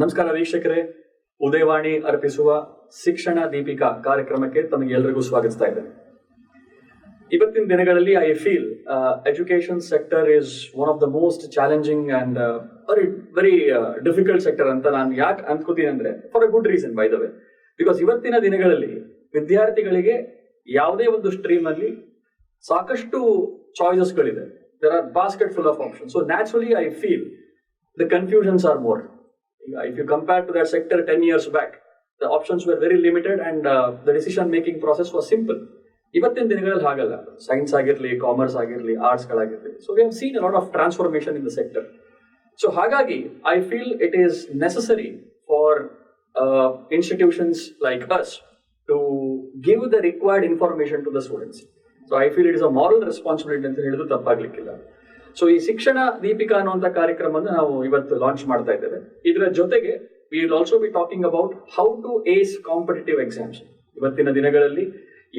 ನಮಸ್ಕಾರ ವೀಕ್ಷಕರೇ, ಉದಯವಾಣಿ ಅರ್ಪಿಸುವ ಶಿಕ್ಷಣ ದೀಪಿಕಾ ಕಾರ್ಯಕ್ರಮಕ್ಕೆ ತಮಗೆಲ್ಲರಿಗೂ ಸ್ವಾಗತಿಸ್ತಾ ಇದ್ದೇನೆ. ಇವತ್ತಿನ ದಿನಗಳಲ್ಲಿ I feel education sector is one of the most challenging and very difficult sector ಅಂತ ನಾನು ಯಾಕೆ ಅಂದ್ಕೋತೀನಿ ಅಂದ್ರೆ for a good reason by the way. Because ಇವತ್ತಿನ ದಿನಗಳಲ್ಲಿ ವಿದ್ಯಾರ್ಥಿಗಳಿಗೆ ಯಾವುದೇ ಒಂದು ಸ್ಟ್ರೀಮ್ ಅಲ್ಲಿ ಸಾಕಷ್ಟು ಚಾಯ್ಸಸ್ಗಳಿದೆ. There are basket full of options. So naturally I feel the confusions are more. If you compare to that sector 10 years back, the options were very limited and the decision making process was simple. ಇವತ್ತಿನ ದಿನಗಳಲ್ಲಿ ಹಾಗಲ್ಲ. Science ಆಗಿರಲಿ, commerce ಆಗಿರಲಿ, arts ಗಳಾಗಿರಲಿ. So we have seen a lot of transformation in the sector. So ಹಾಗಾಗಿ I feel it is necessary for institutions like us to give the required information to the students. So I feel it is a moral responsibility ಅಂತ ಹೇಳಿದ್ರು ತಪ್ಪಾಗ್ಲಿಕ್ಕಿಲ್ಲ. So ಈ ಶಿಕ್ಷಣ ದೀಪಿಕಾ ಅನ್ನುವಂಥ ಕಾರ್ಯಕ್ರಮವನ್ನು ನಾವು ಇವತ್ತು launch ಮಾಡ್ತಾ ಇದ್ದೇವೆ. ಇದರ ಜೊತೆಗೆ we will also be talking about how to ace competitive exams. ಇವತ್ತಿನ ದಿನಗಳಲ್ಲಿ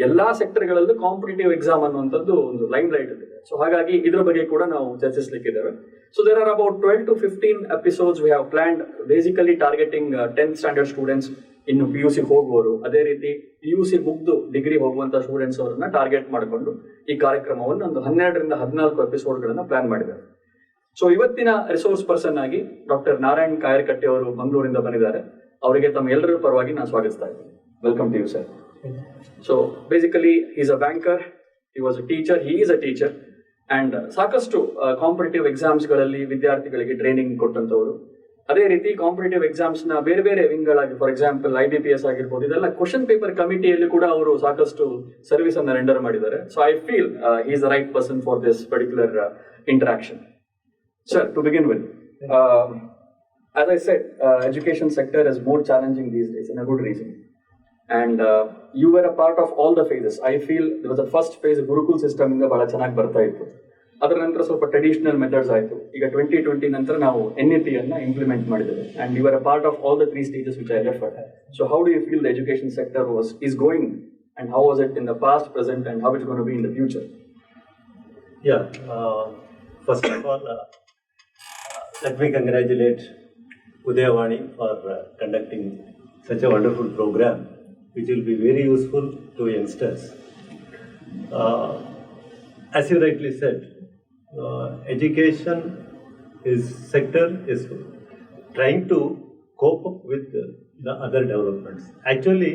ಎಲ್ಲಾ ಸೆಕ್ಟರ್ಗಳಲ್ಲೂ ಕಾಂಪಿಟೇಟಿವ್ ಎಕ್ಸಾಮ್ ಅನ್ನುವಂಥದ್ದು ಒಂದು ಲೈಮ್ ಲೈಟ್ ಇದೆ. ಸೊ ಹಾಗಾಗಿ ಇದರ ಬಗ್ಗೆ ಕೂಡ ನಾವು ಚರ್ಚಿಸಲಿಕ್ಕಿದ್ದೇವೆ. So there are about 12 to 15 episodes we have planned, basically targeting 10th standard students, ಇನ್ನು PUC ಹೋಗುವವರು, ಅದೇ ರೀತಿ PUC ಮುಗ್ದು ಡಿಗ್ರಿ ಹೋಗುವಂತ ಸ್ಟೂಡೆಂಟ್ಸ್ ಅವರನ್ನ ಟಾರ್ಗೆಟ್ ಮಾಡಿಕೊಂಡು ಈ ಕಾರ್ಯಕ್ರಮವನ್ನು ಒಂದು 12 ರಿಂದ 14 ಎಪಿಸೋಡ್ಗಳನ್ನ ಪ್ಲಾನ್ ಮಾಡಿದ್ದಾರೆ. ಸೊ ಇವತ್ತಿನ ರಿಸೋರ್ಸ್ ಪರ್ಸನ್ ಆಗಿ ಡಾಕ್ಟರ್ ನಾರಾಯಣ್ ಕಾಯರ್ಕಟ್ಟಿ ಅವರು ಮಂಗಳೂರಿಂದ ಬಂದಿದ್ದಾರೆ. ಅವರಿಗೆ ತಮ್ಮ ಎಲ್ಲರ ಪರವಾಗಿ ನಾನು ಸ್ವಾಗತಿಸ್ತಾ ಇದ್ದೀನಿ. Welcome to you sir. So basically is a banker, he was a teacher, he is a teacher and ಸಾಕಷ್ಟು ಕಾಂಪಿಟೇಟಿವ್ ಎಕ್ಸಾಮ್ಸ್ಗಳಲ್ಲಿ ವಿದ್ಯಾರ್ಥಿಗಳಿಗೆ ಟ್ರೈನಿಂಗ್ ಕೊಟ್ಟಂತವರು. ಅದೇ ರೀತಿ ಕಾಂಪಿಟೇಟಿವ್ ಎಕ್ಸಾಮ್ಸ್ ನ ಬೇರೆ ಬೇರೆ ವಿಂಗ್ಗಳಾಗಿ, ಫಾರ್ ಎಕ್ಸಾಂಪಲ್ IBPS ಆಗಿರ್ಬೋದು, ಇದೆಲ್ಲ ಕ್ವಶನ್ ಪೇಪರ್ ಕಮಿಟಿಯಲ್ಲಿ ಕೂಡ ಅವರು ಸಾಕಷ್ಟು ಸರ್ವಿಸ್ ಅನ್ನ ರೆಂಡರ್ ಮಾಡಿದ್ದಾರೆ. So I feel he is the right person for this particular interaction. Sir, to begin with, as I said, education sector is more challenging these days in a good reason. And you were a part of all the phases. I feel there was a first phase Gurukul system ಇಂದ ಬಹಳ ಚೆನ್ನಾಗಿ ಬರ್ತಾ ಇತ್ತು. ಅದರ ನಂತರ ಸ್ವಲ್ಪ traditional methods ಆಯಿತು. ಈಗ 2020 ನಂತರ ನಾವು NEP ಅನ್ನ ಇಂಪ್ಲಿಮೆಂಟ್ ಮಾಡಿದ್ದೇವೆ. And you are a part of all the 3 stages which I referred. So how do you feel the education sector is going, and how was it in the past, present, and how it's going to be in the future? Yeah, first of all, let me congratulate Udayavani for conducting such a wonderful program, which will be very useful to youngsters. As you rightly said, education sector is trying to cope up with the other developments. Actually,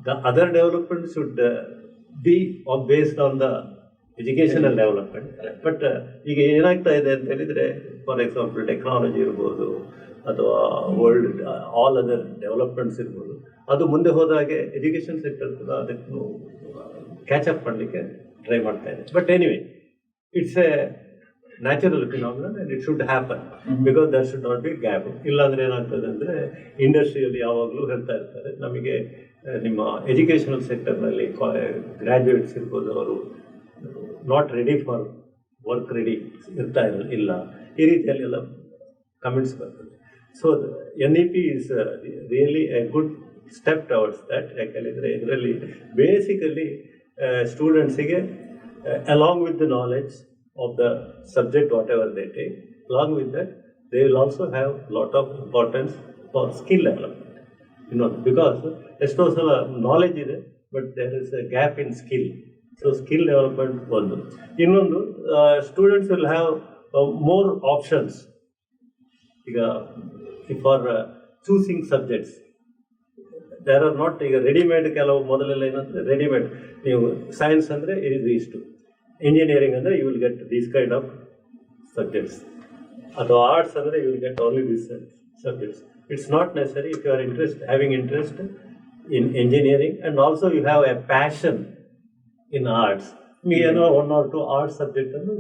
the other developments should be based on the educational development. But ಈಗ ಏನಾಗ್ತಾ ಇದೆ ಅಂತ ಹೇಳಿದ್ರೆ, for example technology ಇರ್ಬೋದು ಅಥವಾ world all other developments ಇರ್ಬೋದು, ಅದು ಮುಂದೆ ಹೋದಾಗೆ ಎಜುಕೇಷನ್ ಸೆಕ್ಟರ್ ಕೂಡ ಅದನ್ನು ಕ್ಯಾಚ್ ಅಪ್ ಮಾಡಲಿಕ್ಕೆ ಟ್ರೈ ಮಾಡ್ತಾ ಇದೆ. But anyway, it's a natural phenomenon and it should happen, because there should not be gap. ಇಲ್ಲಾಂದ್ರೆ ಏನಾಗ್ತದೆ ಅಂದರೆ, ಇಂಡಸ್ಟ್ರಿಯಲ್ಲಿ ಯಾವಾಗಲೂ ಹೇಳ್ತಾ ಇರ್ತಾರೆ, ನಮಗೆ ನಿಮ್ಮ ಎಜುಕೇಷನಲ್ ಸೆಕ್ಟರ್ನಲ್ಲಿ ಗ್ರ್ಯಾಜುಯೇಟ್ಸ್ ಇರ್ಬೋದು, ಅವರು not ready for work, ready ಇರ್ತಾ ಇಲ್ಲ, ಈ ರೀತಿಯಲ್ಲೆಲ್ಲ ಕಮೆಂಟ್ಸ್ ಬರ್ತದೆ. So NEP is really A good step towards that. ಯಾಕಂದರೆ ಇದರಲ್ಲಿ basically ಸ್ಟೂಡೆಂಟ್ಸಿಗೆ along with the knowledge of the subject whatever they take, along with that they will also have lot of importance for skill development, because esto sala knowledge ide but there is a gap in skill. So skill development ಒಂದು. ಇನ್ನೊಂದು, students will have more options ಈಗ for choosing subjects. There are not ಈಗ readymade, ಕೆಲವು ಮೊದಲೆಲ್ಲ ಏನಂದರೆ readymade, ನೀವು science ಅಂದರೆ ಇದು ಇಷ್ಟು, ಇಂಜಿನಿಯರಿಂಗ್ ಅಂದರೆ you will get these kind of subjects, ಅಥವಾ ಆರ್ಟ್ಸ್ ಅಂದರೆ you will get only these subjects. It's not necessary. If you are having interest in engineering and also you have a passion in arts, ನಿಮಗೆ ಏನೋ 1 or 2 arts ಸಬ್ಜೆಕ್ಟನ್ನು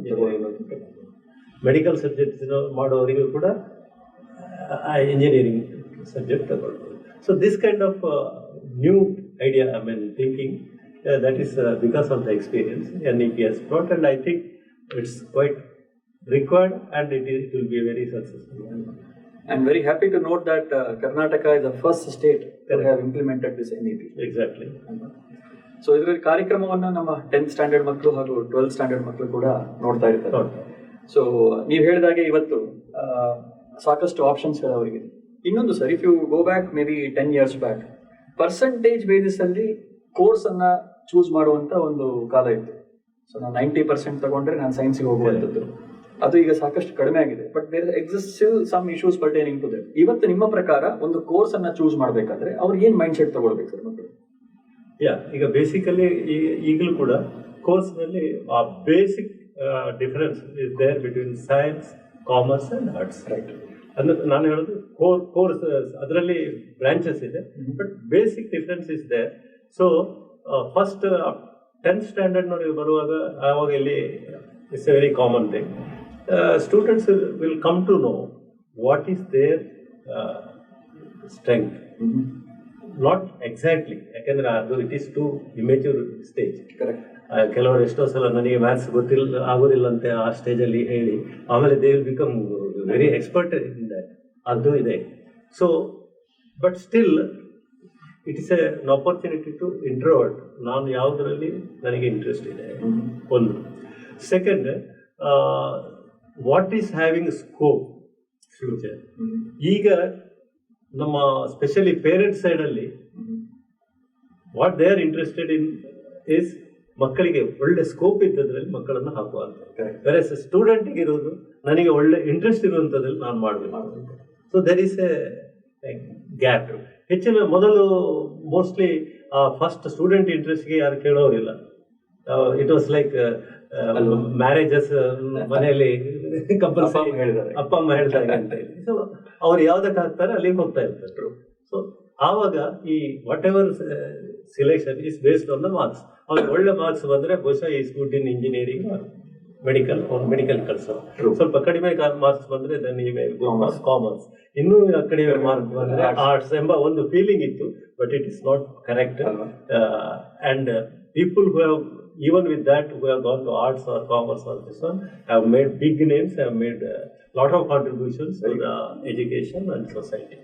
medical subjects ಮಾಡೋವರಿಗೂ ಕೂಡ engineering subject ತಗೊಳ್ಬೋದು. So this kind of new idea, thinking, that is because of the experience NEP has brought, and I think it's quite required, and it will be very successful. I'm very happy to note that Karnataka is the first state that have implemented this NEP. Exactly. So ಇದರ ಕಾರ್ಯಕ್ರಮವನ್ನು ನಮ್ಮ 10th standard ಮಕ್ಕಳು ಹಾಗೂ 12th standard ಮಕ್ಕಳು ಕೂಡ ನೋಡ್ತಾ ಇರ್ತಾರೆ. So ನೀವು ಹೇಳಿದಾಗೆ ಇವತ್ತು ಸಾಕಷ್ಟು ಆಪ್ಷನ್ಸ್ ಅವರಿಗೆ ಇನ್ನೊಂದು sir, if you go back may be 10 years back, percentage basis ಅಲ್ಲಿ ಕೋರ್ಸ್ ಅನ್ನ ಚೂಸ್ ಮಾಡುವಂತ ಒಂದು ಕಾಲ ಇತ್ತು. ಸೊ ನಾವು 90% ತಗೊಂಡ್ರೆ ನಾನು ಸೈನ್ಸ್ಗೆ ಹೋಗುವಂಥದ್ದು. ಅದು ಈಗ ಸಾಕಷ್ಟು ಕಡಿಮೆ ಆಗಿದೆ. But there exist still some issues pertaining to that. ಇವತ್ತು ನಿಮ್ಮ ಪ್ರಕಾರ ಒಂದು ಕೋರ್ಸ್ ಅನ್ನ ಚೂಸ್ ಮಾಡಬೇಕಾದ್ರೆ ಅವ್ರು ಏನ್ ಮೈಂಡ್ ಸೆಟ್ ತಗೊಳ್ಬೇಕು ಸರ್ ಮಕ್ಕಳು? ಈಗ ಬೇಸಿಕಲಿ ಈಗಲೂ ಕೂಡ ಕೋರ್ಸ್ ನಲ್ಲಿ ಆ basic difference is there between science, commerce and arts. Right. ಅಂದ್ರೆ ನಾನು ಹೇಳೋದು ಕೋರ್ಸ್ ಅದರಲ್ಲಿ ಬ್ರಾಂಚಸ್ ಇದೆ, but basic difference is there. So first 10th standard ನೋಡಿ ಬರುವಾಗ ಆವಾಗ ಇಲ್ಲಿ it's a very common thing. Students will come to know what is their strength. Not exactly, ಯಾಕೆಂದ್ರೆ ಅದು it is too immature stage. Correct. ಕೆಲವರು ಎಷ್ಟೋ ಸಲ ನನಗೆ ಮ್ಯಾಥ್ಸ್ ಆಗೋದಿಲ್ಲ ಅಂತ ಆ ಸ್ಟೇಜಲ್ಲಿ ಹೇಳಿ ಆಮೇಲೆ they will become very expert in that. ಅದು ಇದೆ. So but still it is an opportunity to introvert. ನಾನು ಯಾವುದರಲ್ಲಿ ನನಗೆ ಇಂಟ್ರೆಸ್ಟ್ ಇದೆ ಒಂದು. Second, what is having scope future. ಈಗ ನಮ್ಮ ಸ್ಪೆಷಲಿ ಪೇರೆಂಟ್ಸ್ ಸೈಡಲ್ಲಿ what they are interested in is ಮಕ್ಕಳಿಗೆ ಒಳ್ಳೆ ಸ್ಕೋಪ್ ಇದ್ದದ್ರಲ್ಲಿ ಮಕ್ಕಳನ್ನು ಹಾಕುವಂತ. ಬೇರೆ ಸ್ಟೂಡೆಂಟ್ಗೆ ಇರೋದು ನನಗೆ ಒಳ್ಳೆ ಇಂಟ್ರೆಸ್ಟ್ ಇರುವಂಥದ್ರಲ್ಲಿ ನಾನು ಮಾಡಬೇಕು. So there is a gap. ಹೆಚ್ಚಿನ ಮೊದಲು ಮೋಸ್ಟ್ಲಿ ಫಸ್ಟ್ ಸ್ಟೂಡೆಂಟ್ ಇಂಟ್ರೆಸ್ಟ್ಗೆ ಯಾರು ಕೇಳೋರಿಲ್ಲ. ಇಟ್ ವಾಸ್ ಲೈಕ್ ಮ್ಯಾರೇಜಸ್ ಮನೆಯಲ್ಲಿ ಕಂಪಲ್ಸರಿ ಹೇಳಿದ್ದಾರೆ, ಅಪ್ಪ ಅಮ್ಮ ಹೇಳ್ತಾರೆ ಅಂತ ಹೇಳಿ. ಸೊ ಅವ್ರು ಯಾವ್ದಕ್ಕೆ ಹಾಕ್ತಾರೆ ಅಲ್ಲಿಗೆ ಹೋಗ್ತಾ ಇರ್ತಾರೆ. ಸೊ ಆವಾಗ ಈ whatever selection is based on the marks. ಅವ್ರಿಗೆ ಒಳ್ಳೆ ಮಾರ್ಕ್ಸ್ ಬಂದ್ರೆ ಬಹುಶಃ is good in engineering, medical ಕಲ್ಸೋ. ಸ್ವಲ್ಪ ಕಡಿಮೆ ಮಾರ್ಕ್ಸ್ ಬಂದ್ರೆ ಕಾಮರ್ಸ್, ಇನ್ನೂ ಕಡಿಮೆ ಮಾರ್ಕ್ಸ್ ಬಂದ್ರೆ ಆರ್ಟ್ಸ್ ಎಂಬ ಒಂದು ಫೀಲಿಂಗ್ ಇತ್ತು. But it is not correct. And people who have even with that who have gone to arts or commerce or this one have made big names, have made a lot of contributions to the education and society.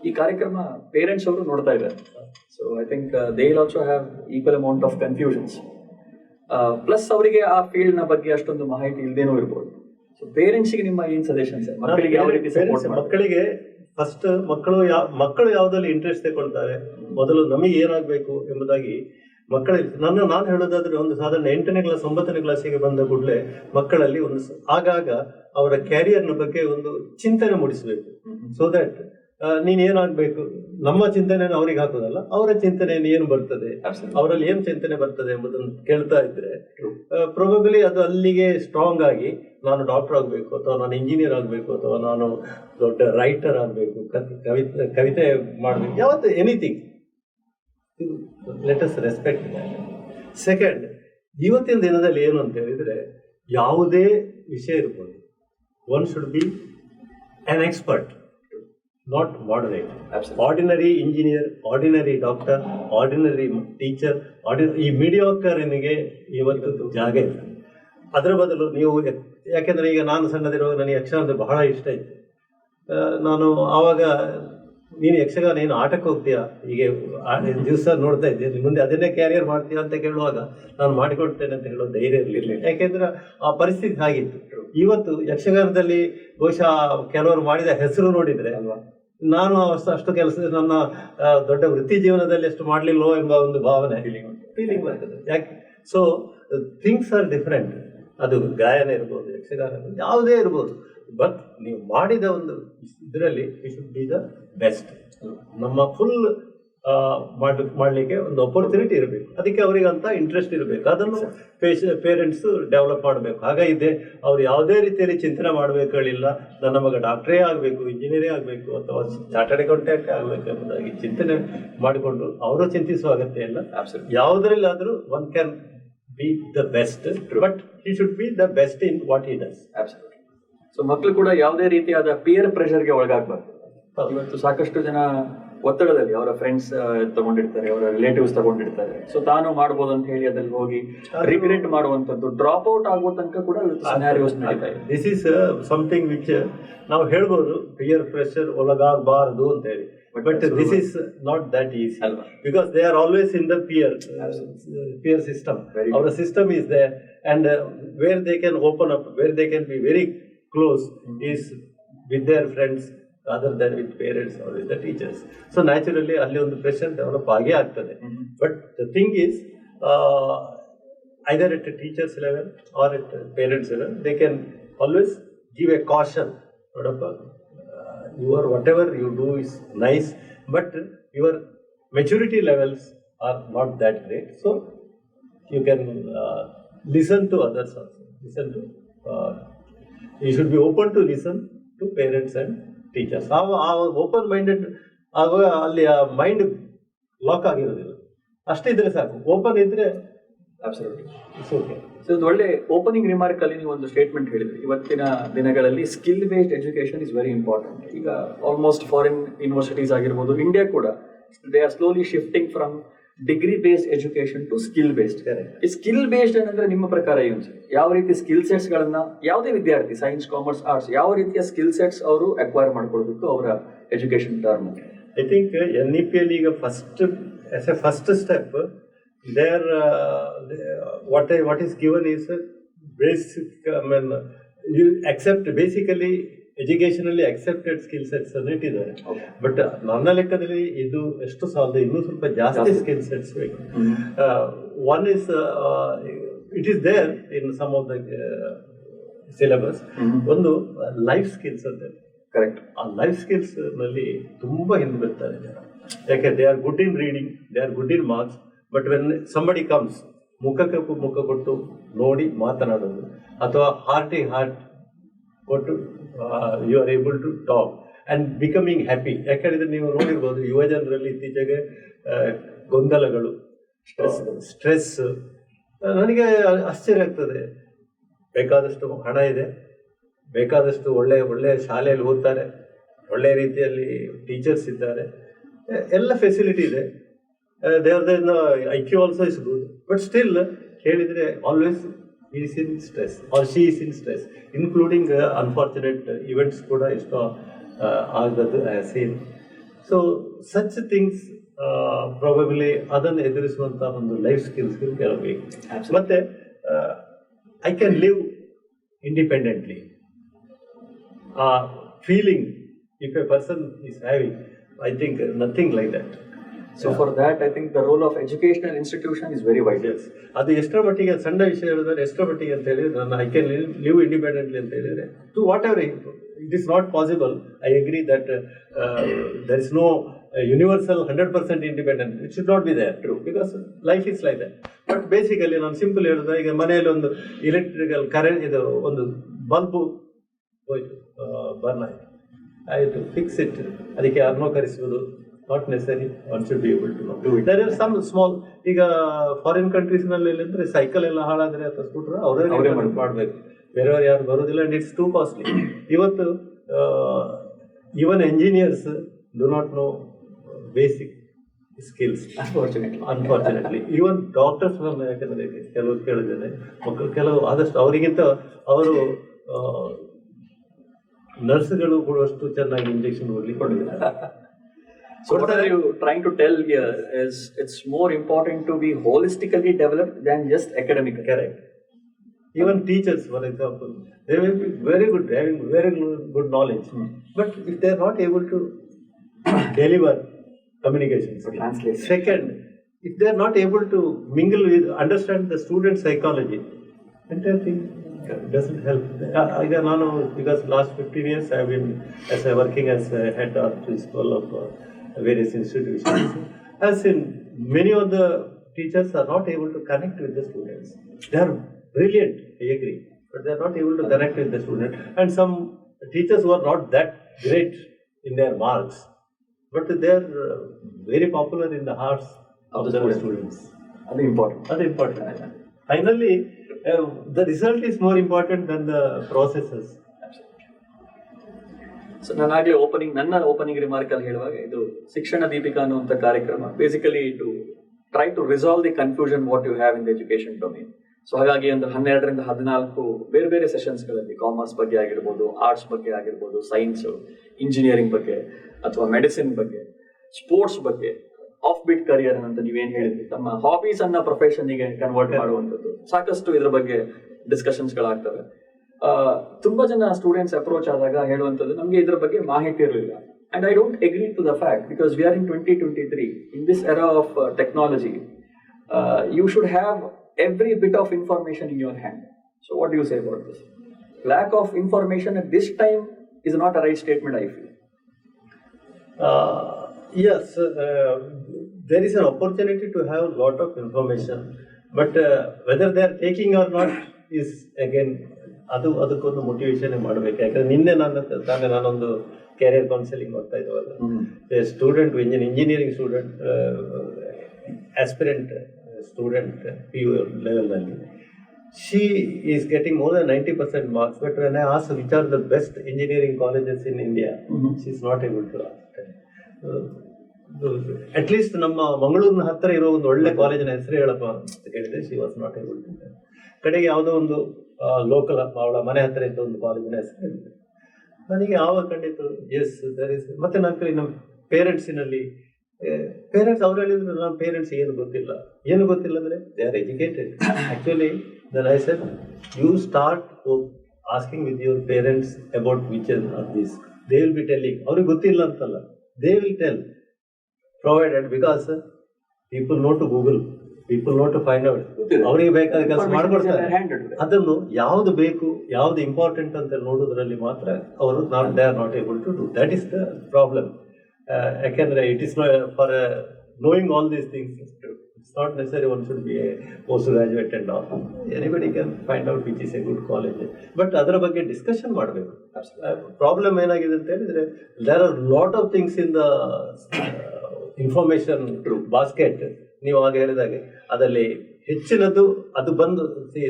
ಈ ಕಾರ್ಯಕ್ರಮ parents ಅವರು ನೋಡ್ತಾ ಇದ್ದಾರೆ. So I think they will also have equal amount of confusions. Plus ಅವರಿಗೆ ಆ field ನ ಬಗ್ಗೆ ಅಷ್ಟೊಂದು ಮಾಹಿತಿ ಇಲ್ಲದೇನೂ ಇರ್ಬೋದು. ಸೊ ಪೇರೆಂಟ್ಸ್ಗೆ ನಿಮ್ಮ ಏನ್ ಸಜೆಷನ್ಸ್? ಮಕ್ಕಳಿಗೆ ಯಾವ ರೀತಿ ಸಪೋರ್ಟ್? ಮಕ್ಕಳಿಗೆ ಫಸ್ಟ್ ಮಕ್ಕಳು ಯಾವುದಲ್ಲಿ ಇಂಟ್ರೆಸ್ಟ್ ತಗೊಳ್ತಾರೆ, ಮೊದಲು ನಮಗೆ ಏನಾಗಬೇಕು ಎಂಬುದಾಗಿ ಮಕ್ಕಳಲ್ಲಿ ನಾನು ಹೇಳೋದಾದ್ರೆ ಒಂದು ಸಾಧಾರಣ 8ನೇ ಕ್ಲಾಸ್ 9ನೇ ಕ್ಲಾಸಿಗೆ ಬಂದ ಕೂಡಲೇ ಮಕ್ಕಳಲ್ಲಿ ಒಂದು ಆಗಾಗ ಅವರ ಕ್ಯಾರಿಯರ್ನ ಬಗ್ಗೆ ಒಂದು ಚಿಂತನೆ ಮೂಡಿಸಬೇಕು. ಸೊ ದಟ್ ನೀನ್ ಏನಾಗಬೇಕು, ನಮ್ಮ ಚಿಂತನೆಯನ್ನು ಅವ್ರಿಗೆ ಹಾಕೋದಲ್ಲ, ಅವರ ಚಿಂತನೆ ಏನು ಬರ್ತದೆ, ಅವರಲ್ಲಿ ಏನು ಚಿಂತನೆ ಬರ್ತದೆ ಎಂಬುದನ್ನು ಕೇಳ್ತಾ ಇದ್ರೆ ಪ್ರೊಬಬಲಿ ಅದು ಅಲ್ಲಿಗೆ ಸ್ಟ್ರಾಂಗ್ ಆಗಿ ನಾನು ಡಾಕ್ಟರ್ ಆಗಬೇಕು ಅಥವಾ ನಾನು ಇಂಜಿನಿಯರ್ ಆಗಬೇಕು ಅಥವಾ ನಾನು ದೊಡ್ಡ ರೈಟರ್ ಆಗಬೇಕು, ಕವಿತೆ ಮಾಡಬೇಕು, ಯಾವತ್ತು anything. Let us respect that. Second, ಇವತ್ತಿನ ದಿನದಲ್ಲಿ ಏನು ಅಂತ ಹೇಳಿದ್ರೆ ಯಾವುದೇ ವಿಷಯ ಇರ್ಬೋದು, one should B on expert, not moderate. Ordinary engineer, ordinary doctor, ordinary teacher, ಈ ಮೀಡಿಯಾಕರ್ನಿಗೆ ಇವತ್ತು ಜಾಗ ಇಲ್ಲ. ಅದರ ಬದಲು ನೀವು, ಯಾಕೆಂದ್ರೆ ಈಗ ನಾನು ಸಣ್ಣದಿರುವಾಗ ನನಗೆ ಯಕ್ಷಗಾನ ಅಂದ್ರೆ ಬಹಳ ಇಷ್ಟ ಇತ್ತು. ನಾನು ಆವಾಗ ನೀನು ಯಕ್ಷಗಾನ ಏನು ಆಟಕ್ಕೆ ಹೋಗ್ತೀಯಾ, ಹೀಗೆ ದಿವಸ ನೋಡ್ತಾ ಇದ್ದೀನಿ, ಮುಂದೆ ಅದನ್ನೇ ಕ್ಯಾರಿಯರ್ ಮಾಡ್ತೀಯಾ ಅಂತ ಕೇಳುವಾಗ ನಾನು ಮಾಡಿಕೊಡ್ತೇನೆ ಅಂತ ಹೇಳೋ ಧೈರ್ಯ ಇರಲಿಲ್ಲ. ಯಾಕೆಂದ್ರೆ ಆ ಪರಿಸ್ಥಿತಿ ಹಾಗಿತ್ತು. ಇವತ್ತು ಯಕ್ಷಗಾನದಲ್ಲಿ ಬಹುಶಃ ಕೆಲವರು ಮಾಡಿದ ಹೆಸರು ನೋಡಿದ್ರೆ ಅಲ್ವಾ, ನಾನು ಅಷ್ಟು ಕೆಲಸ ನನ್ನ ದೊಡ್ಡ ವೃತ್ತಿ ಜೀವನದಲ್ಲಿ ಅಷ್ಟು ಮಾಡಲಿಲ್ಲೋ ಎಂಬ ಒಂದು ಭಾವನೆ ಫೀಲಿಂಗ್ ಬರ್ತದೆ. ಯಾಕೆ? So things are different. ಅದು ಗಾಯನ ಇರ್ಬೋದು, ಯಕ್ಷಗಾನ ಇರ್ಬೋದು, ಯಾವುದೇ ಇರ್ಬೋದು. ಬಟ್ ನೀವು ಮಾಡಿದ ಒಂದು ಇದರಲ್ಲಿ you should be the best. ನಮ್ಮ ಫುಲ್ ಮಾಡಲಿಕ್ಕೆ ಒಂದು ಅಪರ್ಚುನಿಟಿ ಇರಬೇಕು. ಅದಕ್ಕೆ ಅವರಿಗಂತ ಇಂಟ್ರೆಸ್ಟ್ ಇರಬೇಕು. ಅದನ್ನು ಪೇರೆಂಟ್ಸ್ ಡೆವಲಪ್ ಮಾಡಬೇಕು. ಹಾಗಾಗಿದೆ ಅವ್ರು ಯಾವುದೇ ರೀತಿಯಲ್ಲಿ ಚಿಂತನೆ ಮಾಡಬೇಕಾಗಿಲ್ಲ, ನನ್ನ ಮಗ ಡಾಕ್ಟ್ರೇ ಆಗಬೇಕು, ಇಂಜಿನಿಯರೇ ಆಗಬೇಕು ಅಥವಾ ಚಾರ್ಟರ್ಡ್ ಅಕೌಂಟೆಂಟ್ ಆಗಬೇಕು ಎಂಬುದಾಗಿ ಚಿಂತನೆ ಮಾಡಿಕೊಂಡು ಅವರು ಚಿಂತಿಸುವ ಅಗತ್ಯ ಇಲ್ಲ. ಯಾವುದರಲ್ಲಾದರೂ one can be the best, but he should be the best in what he does. So ಮಕ್ಕಳು ಕೂಡ ಯಾವುದೇ ರೀತಿಯಾದ ಪಿಯರ್ ಪ್ರೆಷರ್ಗೆ ಒಳಗಾಗಬಾರ್ದು. ಇವತ್ತು ಸಾಕಷ್ಟು ಜನ ಒತ್ತಡದಲ್ಲಿ ಅವರ ಫ್ರೆಂಡ್ಸ್ ತಗೊಂಡಿರ್ತಾರೆ, ಅವರ ರಿಲೇಟಿವ್ಸ್ ತಗೊಂಡಿರ್ತಾರೆ. ಸೊ ತಾನು ಮಾಡ್ಬೋದು ಅಂತ ಹೇಳಿ ಅದ್ರಲ್ಲಿ ಹೋಗಿ ರಿಗ್ರೆಟ್ ಮಾಡುವಂತದ್ದು, ಡ್ರಾಪ್ ಔಟ್ ಆಗುವ ತನಕ ಕೂಡ ಸಿನಾರಿಯೋಸ್ ನಡೀತಾ ಇದೆ. ದಿಸ್ ಈಸ್ ಸಮಥಿಂಗ್ ವಿಚ್ ನಾವು ಹೇಳ್ಬೋದು ಪಿಯರ್ ಪ್ರೆಷರ್ ಒಳಗಾಗಬಾರದು ಅಂತ ಹೇಳಿ. But this is not that easy, because they are always in the peer system. Our system is there, and where they can open up, where they can be very close is with their friends, rather than with parents or with the teachers. So naturally, ಅಲ್ಲಿ ಒಂದು pressure develop ಆಗೇ ಆಗ್ತದೆ. But the thing is, either at a teacher's level or at a parents' level, they can always give a caution. Whatever you do is nice, but your maturity levels are not that great. So you can listen to others also. You should be open to listen to parents and teachers. Open minded ಆಗುವ ಅಲ್ಲಿ ಆ mind lock ಆಗಿರೋದಿಲ್ಲ. ಅಷ್ಟೇ ಇದ್ರೆ ಸಾಕು. Open ಇದ್ರೆ it's okay. So ಇದು ಒಳ್ಳೆ ಓಪನಿಂಗ್ ರಿಮಾರ್ಕ್ ಅಲ್ಲಿ ನೀವು ಒಂದು ಸ್ಟೇಟ್ಮೆಂಟ್ ಹೇಳಿದ್ರಿ, ಇವತ್ತಿನ ದಿನಗಳಲ್ಲಿ skill based education is very important. ಈಗ ಆಲ್ಮೋಸ್ಟ್ ಫಾರಿನ್ ಯೂನಿವರ್ಸಿಟೀಸ್ ಆಗಿರ್ಬೋದು, ಇಂಡಿಯಾ ಕೂಡ they are slowly shifting from degree based education to skill based. ಈ ಸ್ಕಿಲ್ ಬೇಸ್ಡ್ ಏನಂದ್ರೆ ನಿಮ್ಮ ಪ್ರಕಾರ ಏನು ಸರ್? ಯಾವ ರೀತಿ ಸ್ಕಿಲ್ ಸೆಟ್ಸ್ ಗಳನ್ನ ಯಾವುದೇ ವಿದ್ಯಾರ್ಥಿ ಸೈನ್ಸ್, ಕಾಮರ್ಸ್, ಆರ್ಟ್ಸ್ ಯಾವ ರೀತಿಯ ಸ್ಕಿಲ್ ಸೆಟ್ಸ್ ಅವರು ಅಕ್ವೈರ್ ಮಾಡ್ಕೊಳ್ಬೇಕು ಅವರ education term? I think NEP ಅಲ್ಲಿ ಈಗ first step there what is given is basic, you accept basically educationally accepted skill sets ಅನ್ನು ಇಟ್ಟಿದ್ದಾರೆ. ಬಟ್ ನನ್ನ ಲೆಕ್ಕದಲ್ಲಿ ಇದು ಎಷ್ಟು ಸಾಲದು, ಇನ್ನೂ ಸ್ವಲ್ಪ ಜಾಸ್ತಿ ಸ್ಕಿಲ್ ಸೆಟ್ಸ್ ಬೇಕು. One is it is there in some of the syllabus. ಒಂದು ಲೈಫ್ ಸ್ಕಿಲ್ಸ್ ಅಂತ, ಕರೆಕ್ಟ್. ಆ ಲೈಫ್ ಸ್ಕಿಲ್ಸ್ ನಲ್ಲಿ ತುಂಬಾ ಹಿಂದೆ ಬರ್ತಾರೆ ಜನ. ಯಾಕೆ? They are good in reading, they are good in marks, but when somebody comes, ಮುಖಕ್ಕೆ ಮುಖ ಕೊಟ್ಟು ನೋಡಿ ಮಾತನಾಡೋದು, ಅಥವಾ ಹಾರ್ಟಿಗೆ ಹಾರ್ಟ್ ಕೊಟ್ಟು you are able to talk and becoming happy. ಯಾಕಂದ್ರೆ ನೀವು ನೋಡಿರ್ಬೋದು ಯುವ ಜನರಲ್ಲಿ ಇತ್ತೀಚೆಗೆ ಗೊಂದಲಗಳು, ಸ್ಟ್ರೆಸ್. ನನಗೆ ಆಶ್ಚರ್ಯ ಆಗ್ತದೆ. ಬೇಕಾದಷ್ಟು ಹಣ ಇದೆ, ಬೇಕಾದಷ್ಟು ಒಳ್ಳೆಯ ಶಾಲೆಯಲ್ಲಿ ಓದ್ತಾರೆ, ಒಳ್ಳೆಯ ರೀತಿಯಲ್ಲಿ ಟೀಚರ್ಸ್ ಇದ್ದಾರೆ, ಎಲ್ಲ ಫೆಸಿಲಿಟಿ ಇದೆ. IQ also is good, but still ಹೇಳಿದ್ರೆ always he is in stress or she is in stress, including unfortunate events ಕೂಡ ಎಷ್ಟೋ ಆಗದು seen. So such things probably ಅದನ್ನು ಎದುರಿಸುವಂತ ಒಂದು ಲೈಫ್ ಸ್ಕಿಲ್ಸ್ ಕೆಲವಬೇಕು. ಮತ್ತೆ I can live independently. Feeling if a person is having, I think nothing like that. So for that, I think the role of educational institution is very vital. Yes. ಅದು ಎಷ್ಟರ ಮಟ್ಟಿಗೆ ಸಣ್ಣ ವಿಷಯ ಹೇಳಿದ್ರೆ ಎಷ್ಟರ ಮಟ್ಟಿಗೆ ಅಂತ ಹೇಳಿದ್ರೆ, ನಾನು ಐ ಕ್ಯಾನ್ ಲಿವ್ ಇಂಡಿಪೆಂಡೆಂಟ್ಲಿ ಅಂತ ಹೇಳಿದ್ರೆ, to whatever it is not possible. I agree that there is no universal 100% independent. It should not be there. True, because life is like that. But basically ನಾನು simple ಹೇಳಿದ್ರೆ, ಈಗ ಮನೆಯಲ್ಲಿ ಒಂದು electrical current, ಇದು ಒಂದು bulb ಹೋಯ್ತು, burn ಆಯಿತು, fix it, ಅದಕ್ಕೆ ಯಾರನ್ನೋ ಕರೆಸುವುದು not necessary. One should be able to do it. There are some small, ಈಗ ಫಾರಿನ್ ಕಂಟ್ರೀಸ್ ನಲ್ಲಿ ಅಂದ್ರೆ ಸೈಕಲ್ ಎಲ್ಲ ಹಾಳಾದ್ರೆ ಅಥವಾ ಸ್ಕೂಟರ್ ಅವರೇ ಮಾಡಬೇಕು, ಬೇರೆಯವ್ರು ಯಾರು ಬರೋದಿಲ್ಲ. And it's too costly. ಇವತ್ತು even engineers do not know basic skills, unfortunately. Even doctors, ಯಾಕಂದ್ರೆ ಕೆಲವರು ಕೇಳಿದ್ದೇನೆ, ಮಕ್ಕಳು ಕೆಲವು ಆದಷ್ಟು ಅವರಿಗಿಂತ ಅವರು ನರ್ಸ್ಗಳು ಕೊಡುವಷ್ಟು ಚೆನ್ನಾಗಿ ಇಂಜೆಕ್ಷನ್ ಕೊಡ್ಲಿಕ್ಕೆ ಕೊಡಲಿಲ್ಲ. So what are you trying to tell here is it's more important to be holistically developed than just academic. Correct. Even teachers, for example, they will be very good, having very good knowledge, but if they are not able to deliver communication skills. Translate. Second, if they are not able to mingle with, understand the student psychology, entire thing doesn't help. ಈಗ ನಾನು, because last 15 years I have been working as a head or principal of various institutions. As in, many of the teachers are not able to connect with the students. They are brilliant, I agree, but they are not able to connect with the student. And some teachers who are not that great in their marks, but they are very popular in the hearts of the students. That's important. Finally, the result is more important than the processes. So ನನ್ನ opening remark ಅಲ್ಲಿ ಹೇಳುವಾಗ, ಇದು ಶಿಕ್ಷಣ ದೀಪಿಕಾ ಅನ್ನುವಂಥ ಕಾರ್ಯಕ್ರಮ basically to try to resolve the confusion what you have in the education domain. So ಹಾಗಾಗಿ ಒಂದು 12ರಿಂದ 14 ಬೇರೆ ಬೇರೆ ಸೆಷನ್ಸ್ಗಳಲ್ಲಿ ಕಾಮರ್ಸ್ ಬಗ್ಗೆ ಆಗಿರ್ಬೋದು, ಆರ್ಟ್ಸ್ ಬಗ್ಗೆ ಆಗಿರ್ಬೋದು, ಸೈನ್ಸ್, ಇಂಜಿನಿಯರಿಂಗ್ ಬಗ್ಗೆ ಅಥವಾ ಮೆಡಿಸಿನ್ ಬಗ್ಗೆ, ಸ್ಪೋರ್ಟ್ಸ್ ಬಗ್ಗೆ, ಆಫ್ ಬಿಟ್ ಕರಿಯರ್ ಅಂತ ನೀವೇನು ಹೇಳಿದ್ರಿ, ತಮ್ಮ ಹಾಬೀಸ್ ಅನ್ನ ಪ್ರೊಫೆಷನ್ಗೆ ಕನ್ವರ್ಟ್ ಮಾಡುವಂಥದ್ದು, ಸಾಕಷ್ಟು ಇದ್ರ ಬಗ್ಗೆ ಡಿಸ್ಕಷನ್ಸ್ಗಳಾಗ್ತವೆ. ತುಂಬಾ ಜನ ಸ್ಟೂಡೆಂಟ್ಸ್ ಅಪ್ರೋಚ್ ಆದಾಗ ಹೇಳುವಂಥದ್ದು ನಮಗೆ ಇದ್ರ ಬಗ್ಗೆ ಮಾಹಿತಿ ಇರಲಿಲ್ಲ. And I don't agree to the fact, because we are in 2023, in this era of technology, you should have every bit of information in your hand. So what do you say about this? Lack of information at this time is not a right statement, I feel. Yes, there is an opportunity to have a lot of information, but whether they are taking or not is again ಅದಕ್ಕೊಂದು motivation ಮಾಡಬೇಕು. ಯಾಕಂದ್ರೆ ನಿನ್ನೆ ನಾನೊಂದು career counselling ಮಾಡ್ತಾ ಇದ್ದವಲ್ಲ, student engineering student aspirant student PU ಲೆವೆಲ್ನಲ್ಲಿ, she is getting more than 90% marks, but when I ask which are the best engineering colleges in India, she is not able to ask. At least ನಮ್ಮ ಮಂಗಳೂರಿನ ಹತ್ತಿರ ಇರೋ ಒಂದು ಒಳ್ಳೆ ಕಾಲೇಜಿನ ಹೆಸರು ಹೇಳಪ್ಪ ಅಂತ ಕೇಳಿದ್ರೆ she was not able to. ಕಡೆಗೆ ಯಾವುದೋ ಒಂದು ಲೋಕಲ್ ಅವಳ ಮನೆ ಹತ್ತಿರ ಇದ್ದ ಒಂದು ಕಾಲೇಜಿನ ಹೆಸರು ಹೇಳಿದೆ. ನನಗೆ ಆವಾಗ ಖಂಡಿತ ಎಸ್ ದರ್ ಇಸ್. ಮತ್ತೆ ನನ್ನ ಕಡೆ ನಮ್ಮ ಪೇರೆಂಟ್ಸಿನಲ್ಲಿ ಅವ್ರು ಹೇಳಿದ್ರು ನಮ್ಮ ಪೇರೆಂಟ್ಸ್ ಏನು ಗೊತ್ತಿಲ್ಲ ಅಂದರೆ they are educated. Actually then I said you start asking with your parents about which are this, they will be telling. ಅವ್ರಿಗೆ ಗೊತ್ತಿಲ್ಲ ಅಂತಲ್ಲ, they will tell, provided because people know to Google, people know to find out. ಅವರಿಗೆ ಬೇಕಾದ ಕೆಲಸ ಮಾಡ್ಕೊಡ್ತಾರೆ. ಅದನ್ನು ಯಾವ್ದು ಬೇಕು, ಯಾವ್ದು ಇಂಪಾರ್ಟೆಂಟ್ ಅಂತ ನೋಡೋದ್ರಲ್ಲಿ ಮಾತ್ರ ಅವರು they are not able to do. That is the problem. ಯಾಕೆಂದ್ರೆ it is for knowing all these things, it's not necessary one should be a post graduate and all. Anybody can find out which is a good college, but ಅದರ ಬಗ್ಗೆ discussion ಮಾಡಬೇಕು. Problem ಏನಾಗಿದೆ ಅಂತ ಹೇಳಿದ್ರೆ, there are lot of things in the information basket. ನೀವು ಆಗ ಹೇಳಿದಾಗೆ ಅದರಲ್ಲಿ ಹೆಚ್ಚಿನದು ಅದು ಬಂದು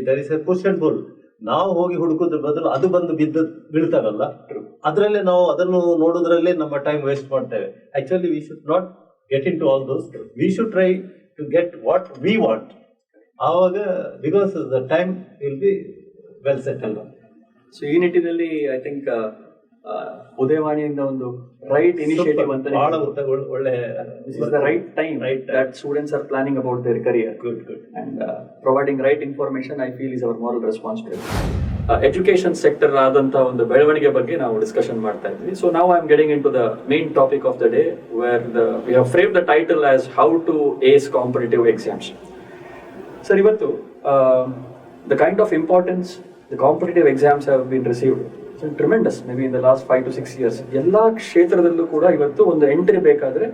there is a push and pull. ನಾವು ಹೋಗಿ ಹುಡುಕೋದ್ರ ಬದಲು ಅದು ಬಂದು ಬೀಳ್ತಾವಲ್ಲ, ಅದರಲ್ಲೇ ನಾವು ಅದನ್ನು ನೋಡೋದ್ರಲ್ಲೇ ನಮ್ಮ ಟೈಮ್ ವೇಸ್ಟ್ ಮಾಡ್ತೇವೆ. Actually we should not get in to all those. We should try to get what we want. ಆವಾಗ because the time will be well settled. So ಈ ನಿಟ್ಟಿನಲ್ಲಿ ಐ ಥಿಂಕ್ ಉದಯವಾಣಿಯಿಂದ ಒಂದು ರೈಟ್ ಇನಿಷಿಯೇಟಿವ್ ಅಂತ ಬಹಳ ಒಳ್ಳೆ right time that students are planning about their career. Good. And providing right information, I feel, is our moral responsibility. Education sector ಆದಂತ ಒಂದು ಬೆಳವಣಿಗೆ ಬಗ್ಗೆ ನಾವು ಡಿಸ್ಕಷನ್ ಮಾಡ್ತಾ ಇದ್ವಿ. ಸೊ ನಾವು I am getting in to the main topic of the day, where we have frame the title as how to ace competitive exams. Sir, ಇವತ್ತು the kind of importance the competitive exams have been received tremendous, may be in the last 5 to 6 years. ಎಲ್ಲ ಕ್ಷೇತ್ರದಲ್ಲೂ ಕೂಡ ಇವತ್ತು ಒಂದು entry ಬೇಕಾದರೆ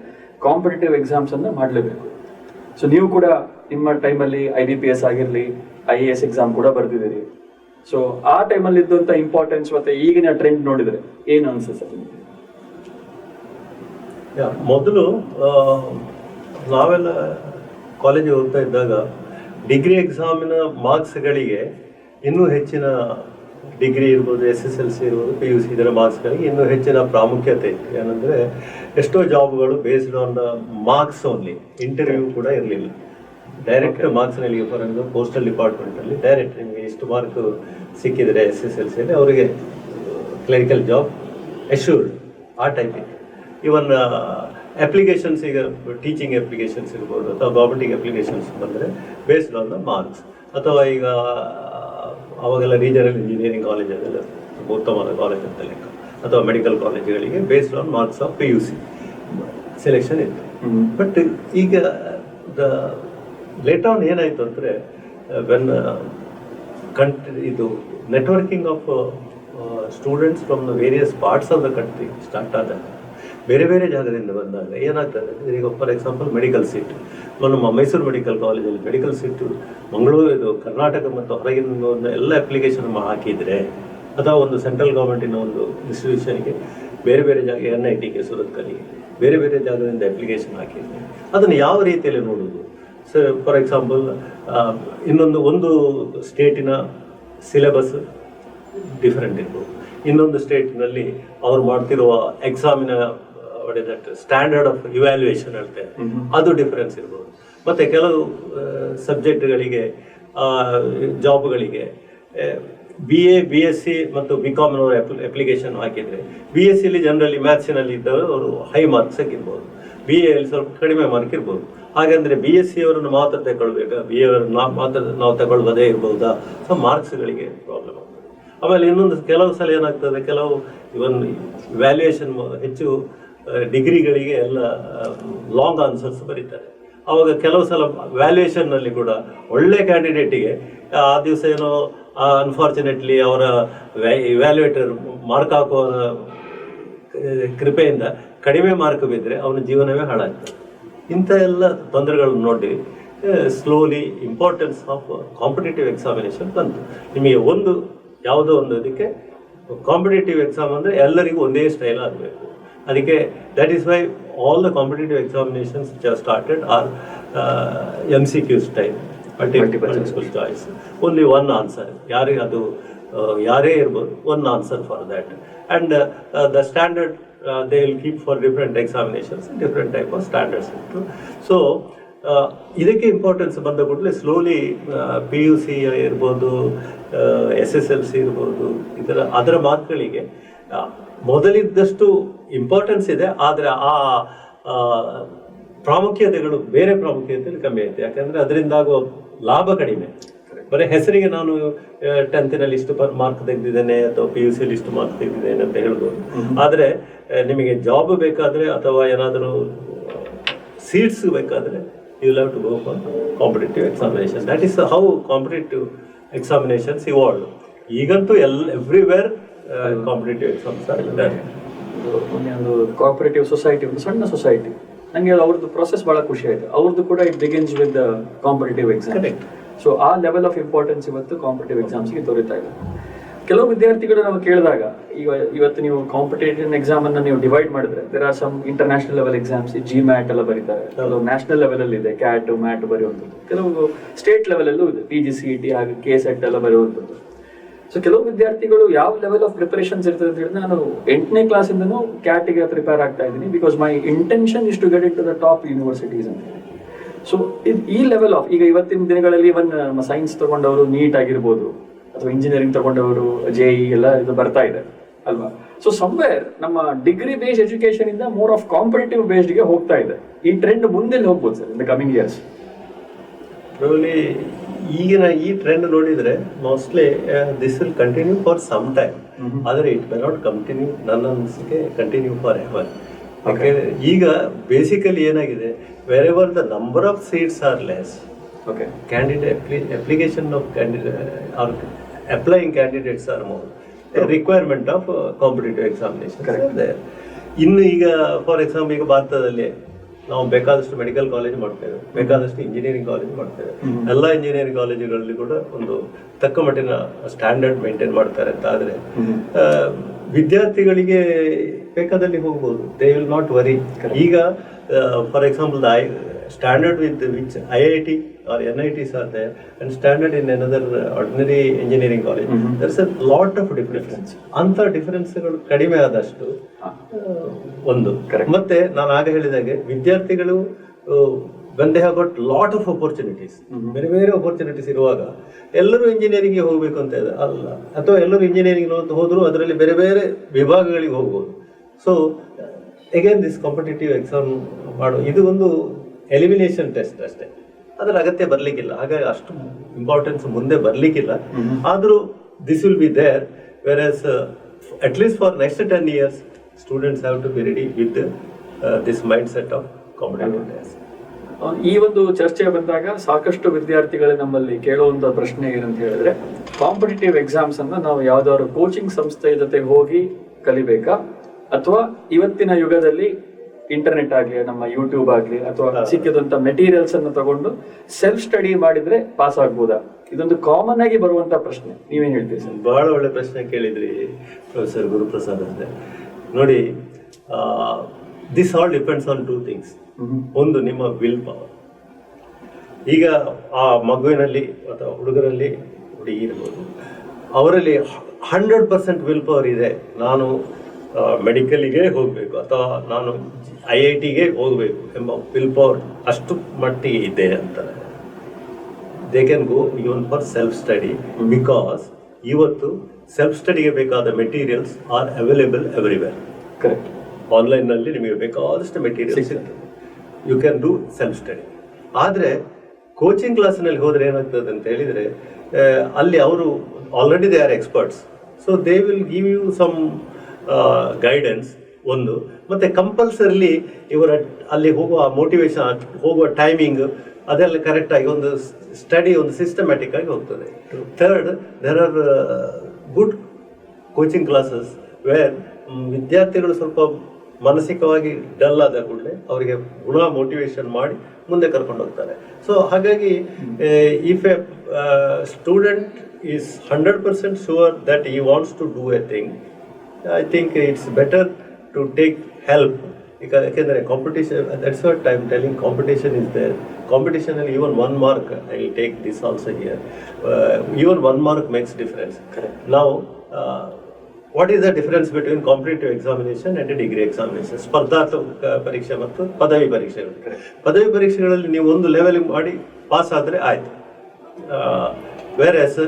competitive exams ಅನ್ನು ಮಾಡಲೇಬೇಕು. So ನೀವು ಕೂಡ ನಿಮ್ಮ ಟೈಮಲ್ಲಿ IBPS ಆಗಿರಲಿ, IAS ಎಕ್ಸಾಮ್ ಕೂಡ ಬರ್ತಿದ್ದೀರಿ. ಸೊ ಆ ಟೈಮಲ್ಲಿ ಇದ್ದಂಥ ಇಂಪಾರ್ಟೆನ್ಸ್ ಮತ್ತೆ ಈಗಿನ ಟ್ರೆಂಡ್ ನೋಡಿದರೆ ಏನು ಅನ್ಸುತ್ತೆ ಸರ್? ಮೊದಲು ನಾವೆಲ್ಲ ಕಾಲೇಜಿಗೆ ಹೋಗ್ತಾ ಇದ್ದಾಗ ಡಿಗ್ರಿ ಎಕ್ಸಾಮಿನ ಮಾರ್ಕ್ಸ್ಗಳಿಗೆ ಇನ್ನೂ ಹೆಚ್ಚಿನ, ಡಿಗ್ರಿ ಇರ್ಬೋದು, SSLC ಇರ್ಬೋದು, PUC ಇದರ ಮಾರ್ಕ್ಸ್ಗಳಿಗೆ ಇನ್ನೂ ಹೆಚ್ಚಿನ ಪ್ರಾಮುಖ್ಯತೆ ಇತ್ತು. ಏನಂದರೆ ಎಷ್ಟೋ ಜಾಬ್ಗಳು based on the marks only, interview ಕೂಡ ಇರಲಿಲ್ಲ. ಡೈರೆಕ್ಟ್ ಮಾರ್ಕ್ಸ್ನಲ್ಲಿ, ಫಾರ್ ಎಕ್ಸಾಂಪಲ್ ಪೋಸ್ಟಲ್ ಡಿಪಾರ್ಟ್ಮೆಂಟಲ್ಲಿ ಡೈರೆಕ್ಟ್ ನಿಮಗೆ ಇಷ್ಟು ಮಾರ್ಕ್ ಸಿಕ್ಕಿದರೆ SSLCಯಲ್ಲಿ ಅವರಿಗೆ ಕ್ಲರಿಕಲ್ ಜಾಬ್ ಅಶ್ಯೂರ್ಡ್, ಆ ಟೈಪ್ ಇತ್ತು. ಇವನ್ ಅಪ್ಲಿಕೇಶನ್ಸ್, ಈಗ ಟೀಚಿಂಗ್ ಅಪ್ಲಿಕೇಶನ್ಸ್ ಇರ್ಬೋದು ಅಥವಾ ಗೌರ್ಮೆಂಟಿಗೆ ಅಪ್ಲಿಕೇಶನ್ಸ್ ಬಂದರೆ ಬೇಸ್ಡ್ ಆನ್ ದ ಮಾರ್ಕ್ಸ್, ಅಥವಾ ಈಗ ಅವಾಗೆಲ್ಲ ರೀಜನಲ್ ಇಂಜಿನಿಯರಿಂಗ್ ಕಾಲೇಜಲ್ಲೆಲ್ಲ ಉತ್ತಮವಾದ ಕಾಲೇಜ್ ಅಂತ ಲೆಕ್ಕ, ಅಥವಾ ಮೆಡಿಕಲ್ ಕಾಲೇಜುಗಳಿಗೆ based on marks of PUC selection ಇತ್ತು. ಬಟ್ ಈಗ ದ ಲೇಟ್ ಆನ್ ಏನಾಯಿತು ಅಂದರೆ, ವೆನ್ ಇದು networking of students from the various parts of the country start ಆದಾಗ, ಬೇರೆ ಬೇರೆ ಜಾಗದಿಂದ ಬಂದಾಗ ಏನಾಗ್ತದೆ, ಈಗ ಫಾರ್ ಎಕ್ಸಾಂಪಲ್ ಮೆಡಿಕಲ್ ಸೀಟ್, ನಮ್ಮ ಮೈಸೂರು ಮೆಡಿಕಲ್ ಕಾಲೇಜಲ್ಲಿ ಮೆಡಿಕಲ್ ಸೀಟು ಮಂಗಳೂರು, ಇದು ಕರ್ನಾಟಕ ಮತ್ತು ಹೊರಗಿನ ಎಲ್ಲ ಅಪ್ಲಿಕೇಶನ್ ಹಾಕಿದರೆ, ಅಥವಾ ಒಂದು ಸೆಂಟ್ರಲ್ ಗೌರ್ಮೆಂಟಿನ ಒಂದು ಇನ್ಸ್ಟಿಟ್ಯೂಷನ್ಗೆ ಬೇರೆ ಬೇರೆ ಜಾಗ, NITಗೆ, ಸುರತ್ಕಲ್ಲಿಗೆ ಬೇರೆ ಬೇರೆ ಜಾಗದಿಂದ ಅಪ್ಲಿಕೇಶನ್ ಹಾಕಿದರೆ ಅದನ್ನು ಯಾವ ರೀತಿಯಲ್ಲಿ ನೋಡೋದು? ಸೊ ಫಾರ್ ಎಕ್ಸಾಂಪಲ್ ಒಂದು ಸ್ಟೇಟಿನ ಸಿಲೆಬಸ್ ಡಿಫರೆಂಟ್ ಇರ್ಬೋದು, ಇನ್ನೊಂದು ಸ್ಟೇಟ್ನಲ್ಲಿ ಅವ್ರು ಮಾಡ್ತಿರುವ ಎಕ್ಸಾಮಿನ ಸ್ಟ್ಯಾಂಡರ್ಡ್ ಆಫ್ ಇವ್ಯಾಲ್ಯೂಯೇಷನ್ ಹೇಳ್ತೇವೆ, ಅದು ಡಿಫರೆನ್ಸ್ ಇರ್ಬೋದು. ಮತ್ತು ಕೆಲವು ಸಬ್ಜೆಕ್ಟ್ಗಳಿಗೆ, ಜಾಬ್ಗಳಿಗೆ BA, BSc ಮತ್ತು BComನವರು ಅಪ್ಲಿಕೇಶನ್ ಹಾಕಿದರೆ, BScಲಿ ಜನರಲಿ ಮ್ಯಾಥ್ಸಿನಲ್ಲಿ ಇದ್ದವರು ಅವರು ಹೈ ಮಾರ್ಕ್ಸ್ ಇರ್ಬೋದು, BAಯಲ್ಲಿ ಸ್ವಲ್ಪ ಕಡಿಮೆ ಮಾರ್ಕ್ ಇರ್ಬೋದು. ಹಾಗಂದರೆ BSc ಅವರನ್ನು ಮಾತ್ರ ತಗೊಳ್ಬೇಕಾ, BA ಅವರನ್ನು ಮಾತ್ರ ನಾವು ತಗೊಳ್ಬೋದೇ ಇರ್ಬೋದಾ? ಸೊ ಮಾರ್ಕ್ಸ್ಗಳಿಗೆ ಪ್ರಾಬ್ಲಮ್ ಆಗ್ತದೆ. ಆಮೇಲೆ ಇನ್ನೊಂದು ಕೆಲವು ಸಲ ಏನಾಗ್ತದೆ, ಕೆಲವು ಇವನ್ ವ್ಯಾಲ್ಯೂಯೇಷನ್ ಹೆಚ್ಚು ಡಿಗ್ರಿಗಳಿಗೆ ಎಲ್ಲ ಲಾಂಗ್ ಆನ್ಸರ್ಸ್ ಬರೀತಾರೆ. ಆವಾಗ ಕೆಲವು ಸಲ ವ್ಯಾಲ್ಯೂಯೇಷನ್ನಲ್ಲಿ ಕೂಡ ಒಳ್ಳೆ ಕ್ಯಾಂಡಿಡೇಟಿಗೆ ಆ ದಿವಸ ಏನೋ ಅನ್ಫಾರ್ಚುನೇಟ್ಲಿ ಅವರ ವ್ಯಾಲ್ಯೂಯೇಟರ್ ಮಾರ್ಕ್ ಹಾಕುವ ಕೃಪೆಯಿಂದ ಕಡಿಮೆ ಮಾರ್ಕ್ ಬಿದ್ದರೆ ಅವನ ಜೀವನವೇ ಹಾಳಾಗ್ತದೆ. ಇಂಥ ಎಲ್ಲ ತೊಂದರೆಗಳನ್ನು ನೋಡಿ slowly importance of competitive examination ಬಂತು. ನಿಮಗೆ ಯಾವುದೋ ಒಂದು ಇದಕ್ಕೆ ಕಾಂಪಿಟೇಟಿವ್ ಎಕ್ಸಾಮ್ ಅಂದರೆ ಎಲ್ಲರಿಗೂ ಒಂದೇ ಸ್ಟೈಲ್ ಆಗಬೇಕು. ಅದಕ್ಕೆ that is why all the competitive examinations which are started are MCQ style, multiple choice, only one answer. ಯಾರೇ ಇರ್ಬೋದು, one answer for that. And the standard they will keep for different examinations, different type of standards. So ಇದಕ್ಕೆ importance ಬಂದ ಕೂಡಲೇ slowly PUC ಇರ್ಬೋದು, SSLC ಇರ್ಬೋದು, ಅದರ ಮಾರ್ಕ್ಗಳಿಗೆ ಮೊದಲಿದ್ದಷ್ಟು importance ಇದೆ, ಆದರೆ ಆ ಪ್ರಾಮುಖ್ಯತೆಗಳು ಬೇರೆ ಪ್ರಾಮುಖ್ಯತೆಯಲ್ಲಿ ಕಮ್ಮಿ ಆಯಿತು. ಯಾಕಂದರೆ ಅದರಿಂದಾಗುವ ಲಾಭ ಕಡಿಮೆ. ಬರೀ ಹೆಸರಿಗೆ ನಾನು 10th ಇಷ್ಟು ಮಾರ್ಕ್ ತೆಗೆದಿದ್ದೇನೆ ಅಥವಾ PUCಲಿ ಇಷ್ಟು ಮಾರ್ಕ್ ತೆಗೆದಿದ್ದೇನೆ ಅಂತ ಹೇಳ್ಬೋದು. ಆದರೆ ನಿಮಗೆ ಜಾಬ್ ಬೇಕಾದರೆ ಅಥವಾ ಏನಾದರೂ ಸೀಟ್ಸ್ ಬೇಕಾದರೆ you will have to go for competitive examination. That is how competitive examinations evolve. ಈಗಂತೂ ಎವ್ರಿವೇರ್ ಕಾಂಪಿಟೇಟಿವ್ ಎಕ್ಸಾಮ್ಸ್ ಆಗಿದೆ. ಒಂದು ಕೋಆಪರೇಟಿವ್ ಸೊಸೈಟಿ, ಒಂದು ಸಣ್ಣ ಸೊಸೈಟಿ, ನನಗೆ ಅವ್ರದ್ದು ಪ್ರೊಸೆಸ್ ಭಾಳ ಖುಷಿ ಆಯಿತು. ಅವ್ರದ್ದು ಕೂಡ it begins with competitive exam. So ಆ ಲೆವೆಲ್ ಆಫ್ ಇಂಪಾರ್ಟೆನ್ಸ್ ಇವತ್ತು ಕಾಂಪಿಟೇಟಿವ್ ಎಕ್ಸಾಮ್ಸ್ಗೆ ತೋರಿತಾ ಇದೆ. ಕೆಲವು ವಿದ್ಯಾರ್ಥಿಗಳು ನಾವು ಕೇಳಿದಾಗ, ಇವತ್ತು ನೀವು ಕಾಂಪಿಟೇಟಿವ್ ಎಕ್ಸಾಮ್ ಅನ್ನು ನೀವು ಡಿವೈಡ್ ಮಾಡಿದ್ರೆ, there are some international level exams, GMAT ಎಲ್ಲ ಬರೀತಾರೆ, ಕೆಲವು ನ್ಯಾಷನಲ್ ಲೆವೆಲಲ್ಲಿ ಇದೆ, CAT, MAT ಬರೆಯುವಂಥದ್ದು, ಕೆಲವು ಸ್ಟೇಟ್ ಲೆವೆಲಲ್ಲೂ ಇದೆ, PGCET ಹಾಗೆ KSET ಎಲ್ಲ ಬರೆಯುವಂಥದ್ದು. ಸೊ ಕೆಲವು ವಿದ್ಯಾರ್ಥಿಗಳು ಯಾವ ಲೆವೆಲ್ ಆಫ್ ಪ್ರಿಪರೇಷನ್ಸ್ ಇರ್ತದೆ ಅಂತ ಹೇಳಿದ್ರೆ, ನಾನು 8ನೇ ಕ್ಲಾಸಿಂದನೂ CATಗೆ ಪ್ರಿಪೇರ್ ಆಗ್ತಾ ಇದ್ದೀನಿ, because my intention is to get in to the top universities ಅಂತ ಹೇಳಿ. ಸೊ ಈ ಲೆವೆಲ್ ಆಫ್, ಈಗ ಇವತ್ತಿನ ದಿನಗಳಲ್ಲಿ ಇವನ್ ಸೈನ್ಸ್ ತಗೊಂಡವರು ನೀಟ್ ಆಗಿರ್ಬೋದು, ಅಥವಾ ಇಂಜಿನಿಯರಿಂಗ್ ತಗೊಂಡವರು JEE ಎಲ್ಲ ಇದು ಬರ್ತಾ ಇದೆ ಅಲ್ವಾ. ಸೊ ಸಮ್ವೇರ್ ನಮ್ಮ ಡಿಗ್ರಿ ಬೇಸ್ಡ್ ಎಜುಕೇಶನ್ ಇಂದ ಮೋರ್ ಆಫ್ ಕಾಂಪಿಟೇಟಿವ್ ಬೇಸ್ಡ್ಗೆ ಹೋಗ್ತಾ ಇದೆ. ಈ ಟ್ರೆಂಡ್ ಮುಂದೆ ಹೋಗ್ಬೋದು sir in the coming years. ಈಗಿನ ಈ ಟ್ರೆಂಡ್ ನೋಡಿದ್ರೆ mostly this will continue for some time, ಆದರೆ ಇಟ್ ಮೆ ನಾಟ್ ಕಂಟಿನ್ಯೂ, ನನ್ನ ಅನಿಸಿಕೆ ಕಂಟಿನ್ಯೂ ಫಾರ್ ಎವರ್. ಯಾಕೆಂದರೆ ಈಗ ಬೇಸಿಕಲಿ ಏನಾಗಿದೆ, wherever the number of seats are less, application of candidate or applying candidates are more. The requirement of competitive examinations are there. ಇನ್ನು ಈಗ for example ಈಗ ಭಾರತದಲ್ಲಿ ನಾವು ಬೇಕಾದಷ್ಟು ಮೆಡಿಕಲ್ ಕಾಲೇಜ್ ಮಾಡ್ತೇವೆ, ಬೇಕಾದಷ್ಟು ಇಂಜಿನಿಯರಿಂಗ್ ಕಾಲೇಜ್ ಮಾಡ್ತೇವೆ. ಎಲ್ಲ ಇಂಜಿನಿಯರಿಂಗ್ ಕಾಲೇಜುಗಳಲ್ಲಿ ಕೂಡ ಒಂದು ತಕ್ಕ ಮಟ್ಟಿನ ಸ್ಟ್ಯಾಂಡರ್ಡ್ ಮೇಂಟೈನ್ ಮಾಡ್ತಾರೆ ಅಂತ ಆದರೆ ವಿದ್ಯಾರ್ಥಿಗಳಿಗೆ ಬೇಕಾದಲ್ಲಿ ಹೋಗ್ಬೋದು, ದೇ ವಿಲ್ ನಾಟ್ ವರಿ. ಈಗ for example standard with which IIT or NITs are there and standard in another ordinary engineering college, there is a lot of difference. ಅಂತ ಡಿಫರೆನ್ಸ್ಗಳು ಕಡಿಮೆ ಆದಷ್ಟು ಒಂದು. ಮತ್ತೆ ನಾನು ಆಗ ಹೇಳಿದಾಗೆ ವಿದ್ಯಾರ್ಥಿಗಳು when they have got lot of opportunities, ಬೇರೆ ಬೇರೆ ಆಪರ್ಚುನಿಟೀಸ್ ಇರುವಾಗ ಎಲ್ಲರೂ ಇಂಜಿನಿಯರಿಂಗ್ಗೆ ಹೋಗಬೇಕು ಅಂತ ಇದೆ ಅಲ್ಲ, ಅಥವಾ ಎಲ್ಲರೂ ಇಂಜಿನಿಯರಿಂಗ್ ಹೋದ್ರು ಅದರಲ್ಲಿ ಬೇರೆ ಬೇರೆ ವಿಭಾಗಗಳಿಗೆ ಹೋಗ್ಬೋದು. So again this competitive exam ಇದು ಒಂದು ಎಲಿಮಿನೇಷನ್ ಟೆಸ್ಟ್ ಅಷ್ಟೇ, ಅದರ ಅಗತ್ಯ ಬರಲಿಕ್ಕಿಲ್ಲ. ಹಾಗಾಗಿ ಅಷ್ಟು ಇಂಪಾರ್ಟೆನ್ಸ್ ಮುಂದೆ ಬರಲಿಕ್ಕಿಲ್ಲ. ಆದರೂ this will be there, whereas at least for next 10 years students have to be ready with this mind set of competitive test. ಈ ಒಂದು ಚರ್ಚೆ ಬಂದಾಗ ಸಾಕಷ್ಟು ವಿದ್ಯಾರ್ಥಿಗಳು ನಮ್ಮಲ್ಲಿ ಕೇಳುವಂಥ ಪ್ರಶ್ನೆ ಏನಂತ ಹೇಳಿದ್ರೆ, ಕಾಂಪಿಟೇಟಿವ್ ಎಕ್ಸಾಮ್ಸ್ ಅನ್ನು ನಾವು ಯಾವ್ದಾದ್ರು ಕೋಚಿಂಗ್ ಸಂಸ್ಥೆ ಜೊತೆಗೆ ಹೋಗಿ ಕಲಿಬೇಕಾ, ಅಥವಾ ಇವತ್ತಿನ ಯುಗದಲ್ಲಿ ಇಂಟರ್ನೆಟ್ ಆಗಲಿ, ನಮ್ಮ ಯೂಟ್ಯೂಬ್ ಆಗಲಿ, ಅಥವಾ ಸಿಕ್ಕಿದಂಥ ಮೆಟೀರಿಯಲ್ಸ್ ಅನ್ನು ತಗೊಂಡು ಸೆಲ್ಫ್ ಸ್ಟಡಿ ಮಾಡಿದ್ರೆ ಪಾಸ್ ಆಗ್ಬೋದಾ? ಇದೊಂದು ಕಾಮನ್ ಆಗಿ ಬರುವಂತ ಪ್ರಶ್ನೆ. ನೀವೇನ್ ಹೇಳ್ತೀರಿ ಸರ್? ಬಹಳ ಒಳ್ಳೆ ಪ್ರಶ್ನೆ ಕೇಳಿದ್ರಿ ಪ್ರೊಫೆಸರ್ ಗುರುಪ್ರಸಾದ್ ಅಂತ. ನೋಡಿ, this all depends on 2 things. ಒಂದು ನಿಮ್ಮ ವಿಲ್ ಪವರ್. ಈಗ ಆ ಮಗುವಿನಲ್ಲಿ ಅಥವಾ ಹುಡುಗರಲ್ಲಿ, ಹುಡುಗಿ ಇರ್ಬೋದು, ಅವರಲ್ಲಿ 100% ವಿಲ್ ಪವರ್ ಇದೆ, ನಾನು ಮೆಡಿಕಲಿಗೆ ಹೋಗಬೇಕು ಅಥವಾ ನಾನು IITಗೆ ಹೋಗಬೇಕು ಎಂಬ ವಿಲ್ ಪವರ್ ಅಷ್ಟು ಮಟ್ಟಿಗೆ ಇದೆ ಅಂತಾರೆ. They can go even for self study, because ಇವತ್ತು ಸೆಲ್ಫ್ ಸ್ಟಡಿಗೆ ಬೇಕಾದ materials are available everywhere. Correct. ಆನ್ಲೈನ್ನಲ್ಲಿ ನಿಮಗೆ ಬೇಕಾದಷ್ಟು ಮೆಟೀರಿಯಲ್ಸ್ ಸಿಗ್ತದೆ, you can do self study. ಆದರೆ ಕೋಚಿಂಗ್ ಕ್ಲಾಸ್ನಲ್ಲಿ ಹೋದರೆ ಏನಾಗ್ತದೆ ಅಂತ ಹೇಳಿದರೆ, ಅಲ್ಲಿ ಅವರು already they are experts. So they will give you some guidance ಒಂದು. ಮತ್ತು ಕಂಪಲ್ಸರಿಲಿ ಇವರ ಅಲ್ಲಿ ಹೋಗುವ ಮೋಟಿವೇಶನ್, ಹೋಗುವ ಟೈಮಿಂಗ್ ಅದೆಲ್ಲ ಕರೆಕ್ಟಾಗಿ ಒಂದು ಸ್ಟಡಿ ಒಂದು ಸಿಸ್ಟಮ್ಯಾಟಿಕ್ ಆಗಿ ಹೋಗ್ತದೆ. Third, there are good coaching classes where ವಿದ್ಯಾರ್ಥಿಗಳು ಸ್ವಲ್ಪ ಮಾನಸಿಕವಾಗಿ ಡಲ್ ಆದ ಕೂಡಲೇ ಅವರಿಗೆ ಪುನಃ ಮೋಟಿವೇಶನ್ ಮಾಡಿ ಮುಂದೆ ಕರ್ಕೊಂಡು ಹೋಗ್ತಾರೆ. ಸೊ ಹಾಗಾಗಿ if a student is 100% sure that he wants to do a thing, I think it's better to take help. ಈಗ ಯಾಕೆಂದರೆ competition, that's what I am telling, competition is there. ಕಾಂಪಿಟೇಷನಲ್ಲಿ even 1 mark, I will take this also here, even 1 mark makes difference. ನಾವು what is the difference between competitive examination and degree examination? ಸ್ಪರ್ಧಾತ್ಮಕ ಪರೀಕ್ಷೆ ಮತ್ತು ಪದವಿ ಪರೀಕ್ಷೆಗಳು. ಪದವಿ ಪರೀಕ್ಷೆಗಳಲ್ಲಿ ನೀವು ಒಂದು ಲೆವೆಲಿಂಗ್ ಮಾಡಿ ಪಾಸ್ ಆದರೆ ಆಯಿತು. Whereas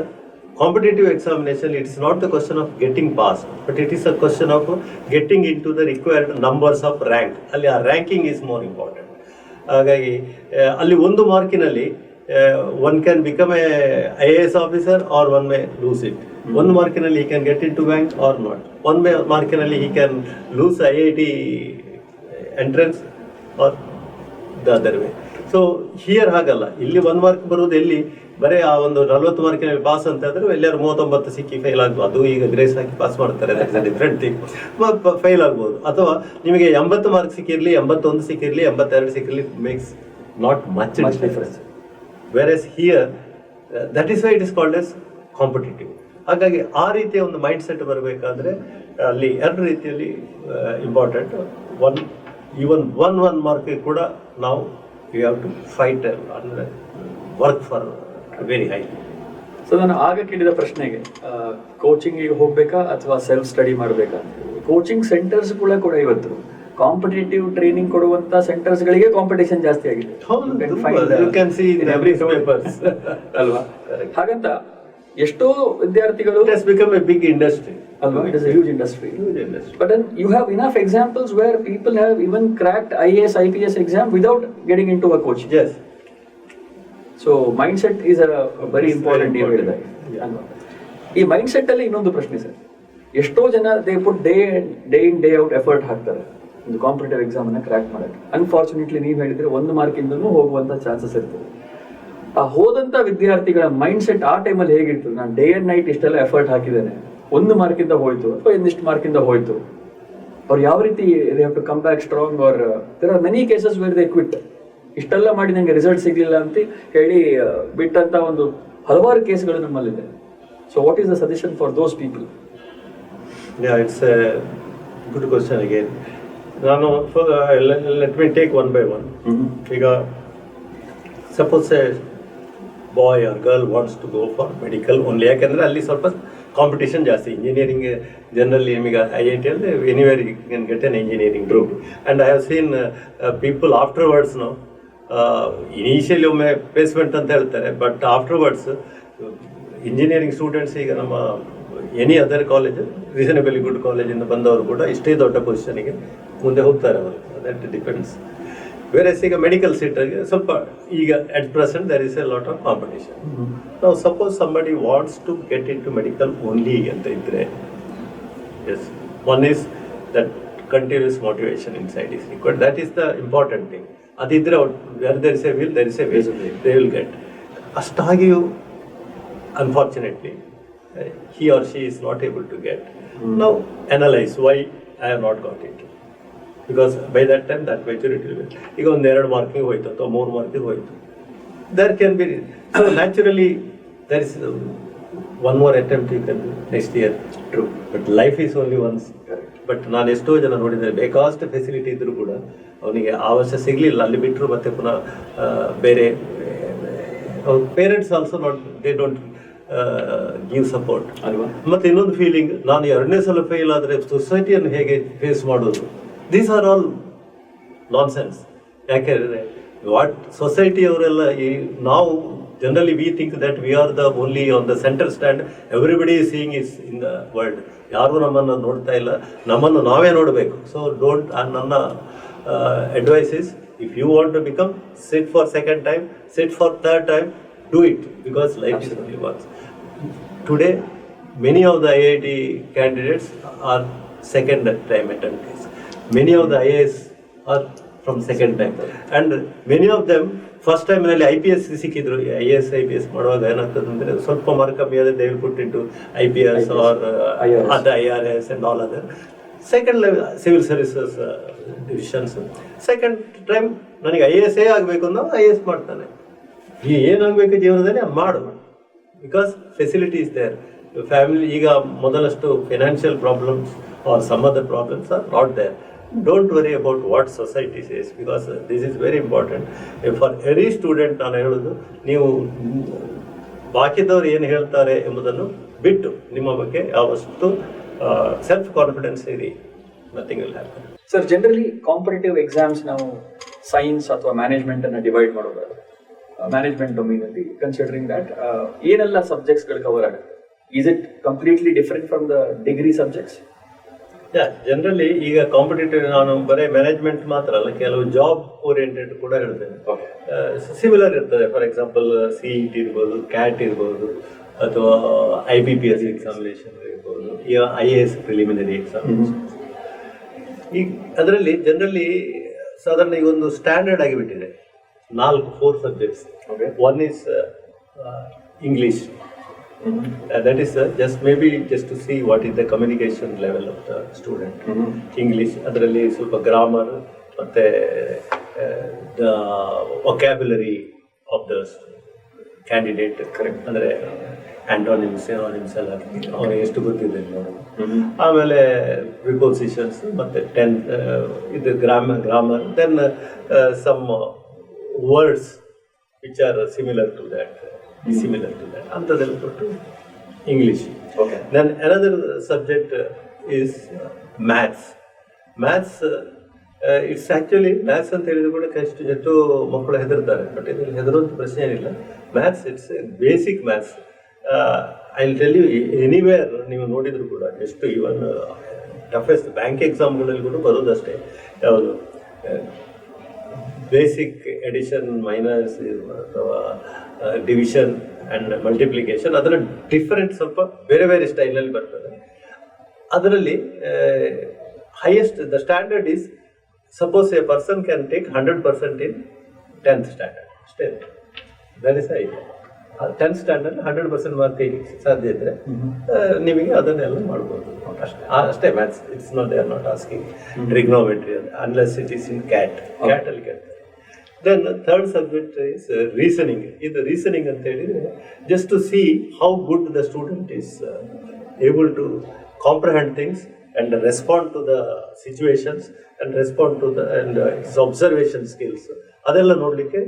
competitive examination, it's not the question of getting pass, but it is a question of getting in to the required numbers of rank. ಅಲ್ಲಿ ಆ ರ್ಯಾಂಕಿಂಗ್ ಈಸ್ ಮೋರ್ ಇಂಪಾರ್ಟೆಂಟ್. ಹಾಗಾಗಿ ಅಲ್ಲಿ 1 ಮಾರ್ಕಿನಲ್ಲಿ one can become a IAS officer or one may lose it. 1 markinalli he can get into bank or not. 1 markinalli he can lose IIT entrance or the other way. So here ಹಾಗಲ್ಲ, ಇಲ್ಲಿ 1 mark ಬರೋದು ಎಲ್ಲಿ ಬರೀ ಆ ಒಂದು 40 ಮಾರ್ಕಿನಲ್ಲಿ pass ಅಂತ ಹೇಳಿದ್ರೆ ಎಲ್ಲರೂ 39 ಸಿಕ್ಕಿ ಫೇಲ್ ಆಗ್ಬೋದು. ಅದು ಈಗ ಗ್ರೇಸ್ ಹಾಕಿ ಪಾಸ್ ಮಾಡ್ತಾರೆ, that is a different thing. Fail ಆಗ್ಬೋದು. ಅಥವಾ ನಿಮಗೆ 80 ಮಾರ್ಕ್ ಸಿಕ್ಕಿರಲಿ, 81 ಸಿಕ್ಕಿರಲಿ, 82 ಸಿಕ್ಕಿರಲಿ, makes not much difference. Whereas here, that is why it is called as competitive. ಹಾಗಾಗಿ ಆ ರೀತಿಯ ಒಂದು ಮೈಂಡ್ ಸೆಟ್ ಬರಬೇಕಾದ್ರೆ ಅಲ್ಲಿ 2 ರೀತಿಯಲ್ಲಿ ಇಂಪಾರ್ಟೆಂಟ್. ಈವನ್ 1 mark ಕೂಡ ನಾವು ಯು ಹ್ಯಾವ್ ಟು ಫೈಟ್ ಅಂದರೆ work for very high. So ನಾನು ಆಗ ಕೇಳಿದ ಪ್ರಶ್ನೆಗೆ, ಕೋಚಿಂಗಿಗೆ ಹೋಗ್ಬೇಕಾ ಅಥವಾ ಸೆಲ್ಫ್ ಸ್ಟಡಿ ಮಾಡಬೇಕಾ? ಕೋಚಿಂಗ್ ಸೆಂಟರ್ಸ್ ಕೂಡ ಇವತ್ತು ಕಾಂಪಿಟೇಟಿವ್ ಟ್ರೈನಿಂಗ್ ಕೊಡುವಂತ ಸೆಂಟರ್ಸ್ ಗಳಿಗೆ ಕಾಂಪಿಟೇಷನ್ ಜಾಸ್ತಿ ಆಗಿದೆ. ಅಲ್ವಾ? ಹಾಗಂತ ಎಷ್ಟೋ ವಿದ್ಯಾರ್ಥಿಗಳು ಬಿಗ್ ಇಂಡಸ್ಟ್ರಿ ಅಲ್ವಾ? It is huge industry. But then you have enough examples where people have even cracked IAS IPS exam without getting in to a coaching. So mind set is a very important. ನೀವು ಹೇಳಿದಾಗ ಈ mind set ಅಲ್ಲಿ ಇನ್ನೊಂದು ಪ್ರಶ್ನೆ sir, ಎಷ್ಟೋ ಜನ they put day in day out effort ಹಾಕ್ತಾರೆ ಒಂದು ಕಾಂಪಿಟೇಟಿವ್ ಎಕ್ಸಾಮ್ ಅನ್ನ ಕ್ರ್ಯಾಕ್ ಮಾಡಕ್ಕೆ. ಅನ್ಫಾರ್ಚುನೇಟ್ಲಿ ನೀವು ಹೇಳಿದ್ರೆ 1 ಮಾರ್ಕಿಂದನೂ ಹೋಗುವಂತ ಚಾನ್ಸಸ್ ಇರ್ತದೆ. ಆ ಹೋದಂತ ವಿದ್ಯಾರ್ಥಿಗಳ ಮೈಂಡ್ ಸೆಟ್ ಆ ಟೈಮಲ್ಲಿ ಹೇಗಿರ್ತದೆ? ನಾನು ಡೇ ಅಂಡ್ ನೈಟ್ ಇಷ್ಟೆಲ್ಲ ಎಫರ್ಟ್ ಹಾಕಿದ್ದೇನೆ, 1 ಮಾರ್ಕಿಂದ ಹೋಯ್ತು ಅಥವಾ ಇನ್ನಿಷ್ಟು ಮಾರ್ಕಿಂದ ಹೋಯ್ತು, ಅವ್ರು ಯಾವ ರೀತಿ they have to come back strong? Or there are many cases where they quit. ಇಷ್ಟೆಲ್ಲ ಮಾಡಿ ನಂಗೆ ರಿಸಲ್ಟ್ ಸಿಗ್ಲಿಲ್ಲ ಅಂತ ಹೇಳಿ ಬಿಟ್ಟಂತ ಒಂದು ಹಲವಾರು ಕೇಸ್ಗಳು ನಮ್ಮಲ್ಲಿದೆ. So what is the suggestion for those people? It's a good question again. ನಾನು ಲೆಟ್ ಮಿ ಟೇಕ್ 1 by 1. ಈಗ suppose a boy or girl wants to go for medical only, ಯಾಕೆಂದರೆ ಅಲ್ಲಿ ಸ್ವಲ್ಪ ಕಾಂಪಿಟೇಷನ್ ಜಾಸ್ತಿ. ಇಂಜಿನಿಯರಿಂಗ್ ಜನರಲಿ ನಿಮಗೆ IIT ಅಲ್ಲಿ anywhere you can get an engineering group. And I have seen people afterwards initially ಒಮ್ಮೆ placement ಅಂತ ಹೇಳ್ತಾರೆ, ಬಟ್ ಆಫ್ಟರ್ವರ್ಡ್ಸ್ ಇಂಜಿನಿಯರಿಂಗ್ ಸ್ಟೂಡೆಂಟ್ಸ್ ಈಗ ನಮ್ಮ any other college, reasonably good ಕಾಲೇಜಿಂದ ಬಂದವರು ಕೂಡ ಇಷ್ಟೇ ದೊಡ್ಡ ಪೊಸಿಷನ್ಗೆ ಮುಂದೆ ಹೋಗ್ತಾರೆ ಅವರು. That depends. ವೇರೆಸ್ ಈಗ ಮೆಡಿಕಲ್ ಸೀಟ್ಗೆ ಸ್ವಲ್ಪ ಈಗ at present there is a lot of competition. ನಾವು suppose somebody wants to get in to medical only ಅಂತ ಇದ್ದರೆ, yes, one is that continuous motivation inside is required. That is the important thing. ಅದಿದ್ದರೆ where there is a will there is a way, they will get. ಅಷ್ಟಾಗಿಯೂ unfortunately he or she is not able to get. Now analyze why I have not got it, because by that time that maturity will be. ಈಗ 2 ಮಾರ್ಕಿಗೆ ಹೋಯ್ತು ಅಥವಾ 3 ಮಾರ್ಕಿಗೆ ಹೋಯ್ತು, there can be, so naturally there is one more attempt you can do next year. True, but life is only once. But ನಾನು ಎಷ್ಟೋ ಜನ ನೋಡಿದ್ದೇನೆ, ಬೇಕಾದಷ್ಟು facility ಇದ್ದರೂ ಕೂಡ ಅವನಿಗೆ ಆ ವರ್ಷ ಸಿಗಲಿಲ್ಲ, ಅಲ್ಲಿ ಬಿಟ್ಟರು ಮತ್ತೆ ಪುನಃ ಬೇರೆ parents also not, they don't give support ಅಲ್ವಾ. ಮತ್ತು ಇನ್ನೊಂದು ಫೀಲಿಂಗ್, ನಾನು 2ನೇ ಸಲ ಫೇಲ್ ಆದರೆ ಸೊಸೈಟಿಯನ್ನು ಹೇಗೆ ಫೇಸ್ ಮಾಡೋದು? These are all nonsense. ಯಾಕೆಂದರೆ ವಾಟ್ ಸೊಸೈಟಿಯವರೆಲ್ಲ ನಾವು generally we think that we are the only on the centre stand, everybody is seeing is in the world. ಯಾರು ನಮ್ಮನ್ನು ನೋಡ್ತಾ ಇಲ್ಲ, ನಮ್ಮನ್ನು ನಾವೇ ನೋಡಬೇಕು. ಸೊ ಡೋಂಟ್, ನನ್ನ advice is, if you want to become, sit for second time, sit for third time, do it, because life is only once. Today many of the IIT candidates are second time attendees. Many of the IAS are from second time, and many of them first ಟೈಮ್ನಲ್ಲಿ IPS ಸಿಕ್ಕಿದ್ರು. IAS IPS ಮಾಡುವಾಗ ಏನಾಗ್ತದೆ ಅಂದರೆ ಸ್ವಲ್ಪ mark ಕಮ್ಮಿ ಆದರೆ they will put in to IPS or ಅದು IRS and all other. Second level civil services divisions. Second time ನನಗೆ IAS ಆಗಬೇಕು ಅನ್ನೋ IAS ಮಾಡ್ತಾನೆ. ಈ ಏನಾಗಬೇಕು ಜೀವನದಲ್ಲಿ ಮಾಡು, because facility is there. Family ಈಗ ಮೊದಲಷ್ಟು financial problems are some other problems are not there. Don't worry about what society says, because this is very important. For every student ನಾನು ಹೇಳೋದು, ನೀವು ಬಾಕಿದವರು ಏನು ಹೇಳ್ತಾರೆ ಎಂಬುದನ್ನು ಬಿಟ್ಟು ನಿಮ್ಮ ಬಗ್ಗೆ ಯಾವಷ್ಟು ಸೆಲ್ಫ್ ಕಾನ್ಫಿಡೆನ್ಸ್ ಇರಿ, nothing will happen. Sir, generally competitive exams ನಾವು ಸೈನ್ಸ್ ಅಥವಾ ಮ್ಯಾನೇಜ್ಮೆಂಟ್ ಅನ್ನು ಡಿವೈಡ್ ಮಾಡೋದಾದ್ರೆ, ಮ್ಯಾನೇಜ್ಮೆಂಟ್ ಡೊಮೇನ್ ಅಲ್ಲಿ ಕನ್ಸಿಡರಿಂಗ್ ದಟ್ ಏನೆಲ್ಲ ಸಬ್ಜೆಕ್ಟ್ಸ್ಗಳು ಕವರ್ ಆಗುತ್ತೆ? Is it completely different from the degree subjects? Generally ಈಗ ಕಾಂಪಿಟೇಟಿವ್ ನಾನು ಬರೀ ಮ್ಯಾನೇಜ್ಮೆಂಟ್ ಮಾತ್ರ ಅಲ್ಲ, ಕೆಲವು ಜಾಬ್ ಓರಿಯೆಂಟೆಡ್ ಕೂಡ ಹೇಳ್ತೇನೆ. ಸಿಮಿಲರ್ ಇರ್ತದೆ. ಫಾರ್ ಎಕ್ಸಾಂಪಲ್ CET ಇರ್ಬೋದು, CAT ಇರ್ಬೋದು, ಅಥವಾ IBPS ಎಕ್ಸಾಮಿನೇಷನ್ ಇರ್ಬೋದು, ಈಗ IAS ಪ್ರಿಲಿಮಿನರಿ ಎಕ್ಸಾಮಿನೇಷನ್. ಈಗ ಅದರಲ್ಲಿ ಜನರಲಿ ಸಾಧಾರಣ ಈಗ ಒಂದು ಸ್ಟ್ಯಾಂಡರ್ಡ್ ಆಗಿಬಿಟ್ಟಿದೆ, 4 subjects. One is English. That is just to see what is the communication level of the student. English, ಅದರಲ್ಲಿ ಸ್ವಲ್ಪ ಗ್ರಾಮರ್ ಮತ್ತೆ the vocabulary of the candidate, correct ಅಂದರೆ ಆಂಟೋನಿಮ್ಸ್ ಸಿನೋನಿಮ್ಸ್ ಎಲ್ಲ ಅವನಿಗೆ ಎಷ್ಟು ಗೊತ್ತಿದೆ ನೋಡಿ. ಆಮೇಲೆ ಪ್ರಿಪೋಸಿಷನ್ಸ್ ಮತ್ತೆ ಇದು grammar, then some words which are similar to that, ಅಂಥದ್ದೆಲ್ಲ ಕೊಟ್ಟು English. Then another subject is maths. It's actually maths ಅಂತ ಹೇಳಿದ್ರು ಕೂಡ ಎಷ್ಟು ಮಕ್ಕಳು ಹೆದರ್ತಾರೆ, ಬಟ್ ಇದರಲ್ಲಿ ಹೆದರುವಂಥ ಪ್ರಶ್ನೆ ಏನಿಲ್ಲ. Maths it's basic maths. I will tell you, anywhere ನೀವು ನೋಡಿದ್ರು ಕೂಡ ಎಷ್ಟು ಇವನ್ ಟಫೆಸ್ಟ್ ಬ್ಯಾಂಕ್ ಎಕ್ಸಾಮ್ಗಳಲ್ಲಿ ಕೂಡ ಬರೋದಷ್ಟೇ. ಯಾವುದು ಬೇಸಿಕ್ ಎಡಿಷನ್, ಮೈನಸ್ ಅಥವಾ ಡಿವಿಷನ್ ಆ್ಯಂಡ್ ಮಲ್ಟಿಪ್ಲಿಕೇಶನ್, ಅದರ ಡಿಫರೆಂಟ್ ಸ್ವಲ್ಪ ಬೇರೆ ಬೇರೆ ಸ್ಟೈಲಲ್ಲಿ ಬರ್ತದೆ. ಅದರಲ್ಲಿ highest the standard is, suppose a person can take 100% in 10th standard ಅಷ್ಟೇ. That is I 10th standard 100% mark ತೆಗಿಲಿಕ್ಕೆ ಸಾಧ್ಯ ಇದ್ದರೆ ನಿಮಗೆ ಅದನ್ನೆಲ್ಲ ಮಾಡ್ಬೋದು ಅಷ್ಟೇ. Maths it's not, they are not asking trigonometry unless it is in ಕ್ಯಾಟಲ್ಲಿ ಕೇಳ್ತಾರೆ. Then third subject is reasoning. ಇದು ರೀಸನಿಂಗ್ ಅಂತ ಹೇಳಿದರೆ just to see how good the student is able to comprehend things and respond to the situations and respond to the and its observation skills, ಅದೆಲ್ಲ ನೋಡಲಿಕ್ಕೆ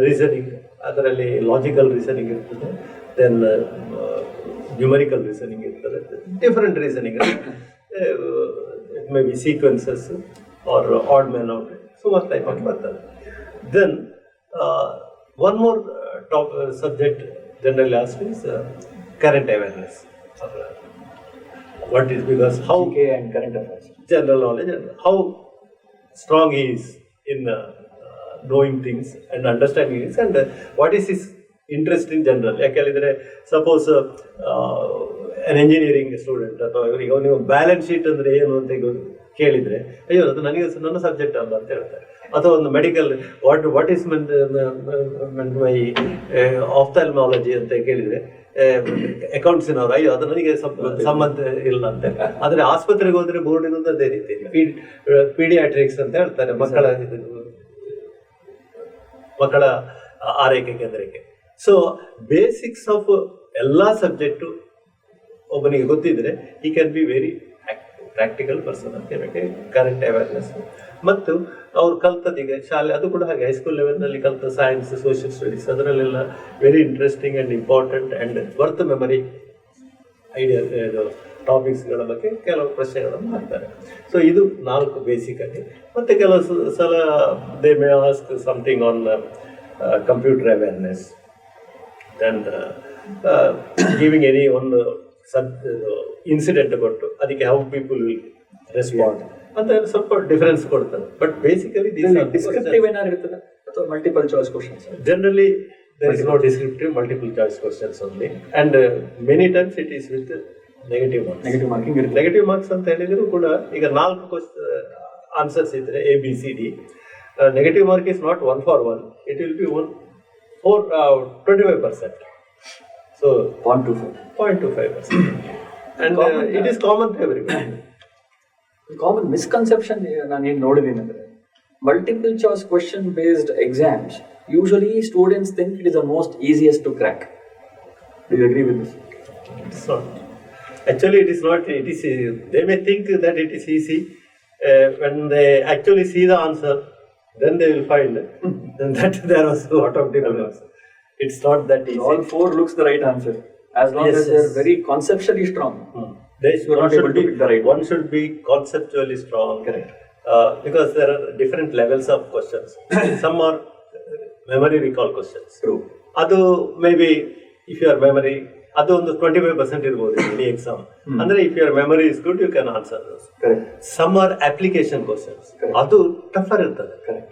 reasoning. ಅದರಲ್ಲಿ logical reasoning ಇರ್ತದೆ, then numerical reasoning ಇರ್ತದೆ, different reasoning, may be sequences or odd man out, ಸುಮಾರು type ಆಗಿ ಬರ್ತದೆ. Then one more subject generally asked is current awareness. What is, because how GK and current affairs, general knowledge, and how strong he is in knowing things and understanding things, and what is his interest in general. ಯಾಕೆ ಹೇಳಿದರೆ suppose an engineering student ಅಥವಾ ಈಗ ನೀವು balance sheet ಅಂದರೆ ಏನು ಅಂತ ಕೇಳಿದರೆ, ಅಯ್ಯೋ ಅದು ನನಗೆ ನನ್ನ ಸಬ್ಜೆಕ್ಟ್ ಅಲ್ಲ ಅಂತ ಹೇಳ್ತಾರೆ. ಅಥವಾ ಒಂದು medical what is my ophthalmology ಅಂತ ಕೇಳಿದರೆ ಅಕೌಂಟ್ಸಿನವರು, ಅಯ್ಯೋ ಅದು ನನಗೆ ಸಂಬಂಧ ಇಲ್ಲ ಅಂತ. ಆದರೆ ಆಸ್ಪತ್ರೆಗೆ ಹೋದರೆ ಬೋರ್ಡಿಗೂ ಅದೇ ರೀತಿ ಪೀಡಿಯಾಟ್ರಿಕ್ಸ್ ಅಂತ ಹೇಳ್ತಾರೆ, ಮಕ್ಕಳ ಆರೈಕೆ ಕೇಂದ್ರಕ್ಕೆ. ಸೊ ಬೇಸಿಕ್ಸ್ ಆಫ್ ಎಲ್ಲ ಸಬ್ಜೆಕ್ಟು ಒಬ್ಬನಿಗೆ ಗೊತ್ತಿದ್ರೆ ಈ can be very practical person ಅಂತ ಹೇಳಕ್ಕೆ. ಕರೆಂಟ್ ಅವೇರ್ನೆಸ್ ಮತ್ತು ಅವ್ರು ಕಲ್ತದೀಗ ಶಾಲೆ, ಅದು ಕೂಡ ಹಾಗೆ ಹೈಸ್ಕೂಲ್ ಲೆವೆಲ್ನಲ್ಲಿ ಕಲ್ತ ಸೈನ್ಸ್, ಸೋಷಿಯಲ್ ಸ್ಟಡೀಸ್, ಅದರಲ್ಲೆಲ್ಲ very interesting and important and worth memory idea ಟಾಪಿಕ್ಸ್ಗಳ ಬಗ್ಗೆ ಕೆಲವು ಪ್ರಶ್ನೆಗಳನ್ನು ಮಾಡ್ತಾರೆ. ಸೊ ಇದು 4 ಬೇಸಿಕಾಗಿ. ಮತ್ತು ಕೆಲವು ಸಲ they may ask something on computer awareness, then giving any ಒಂದು ಇನ್ಸಿಡೆಂಟ್ ಕೊಟ್ಟು ಅದಕ್ಕೆ ಹೌ ಪೀಪಲ್ ವಿಲ್ ರೆಸ್ಪಾಂಡ್ ಅಂತ ಸ್ವಲ್ಪ ಡಿಫರೆನ್ಸ್ ಕೊಡ್ತಾರೆ. ಬಟ್ ಬೇಸಿಕಲಿ ಡಿಸ್ಕ್ರಿಪ್ಟಿವ್ ಏನಾದ್ರು ಇರ್ತದೆ ಅಥವಾ multiple choice questions? Generally there is no descriptive, multiple choice questions only, and many times it is with negative marks. Negative marking ಇರುತ್ತೆ. Negative marks ಅಂತ ಹೇಳಿದ್ರು ಕೂಡ ಈಗ 4 ಆನ್ಸರ್ಸ್ ಇದ್ರೆ ABCD, negative mark is not 1 for 1, it will be 1 for 25%. So 0.25%. And it is common to everyone. Common misconception ನಾನು ಏನು ನೋಡಿದ್ದೀನಿ ಅಂದರೆ, multiple choice question based exams usually students think it is the most easiest to crack. Do you agree with this? It's not. Actually, it is not. It is. They may think that it is easy. When they actually see the answer, then they will find that there was a lot of difference. It's not that easy. All 4 looks the right answer as long as they are very conceptually strong. They You are not able to pick the right one. One should be conceptually strong. Correct. Because there are different levels of questions. Some are memory recall questions. True. Adu maybe if your memory, adu ಒಂದು 25% ಇರಬಹುದು in any exam. ಅಂದ್ರೆ if your memory is good, you can answer those. Correct. Some are application questions. Correct. ಅದು tougher ಇರ್ತದೆ. Correct.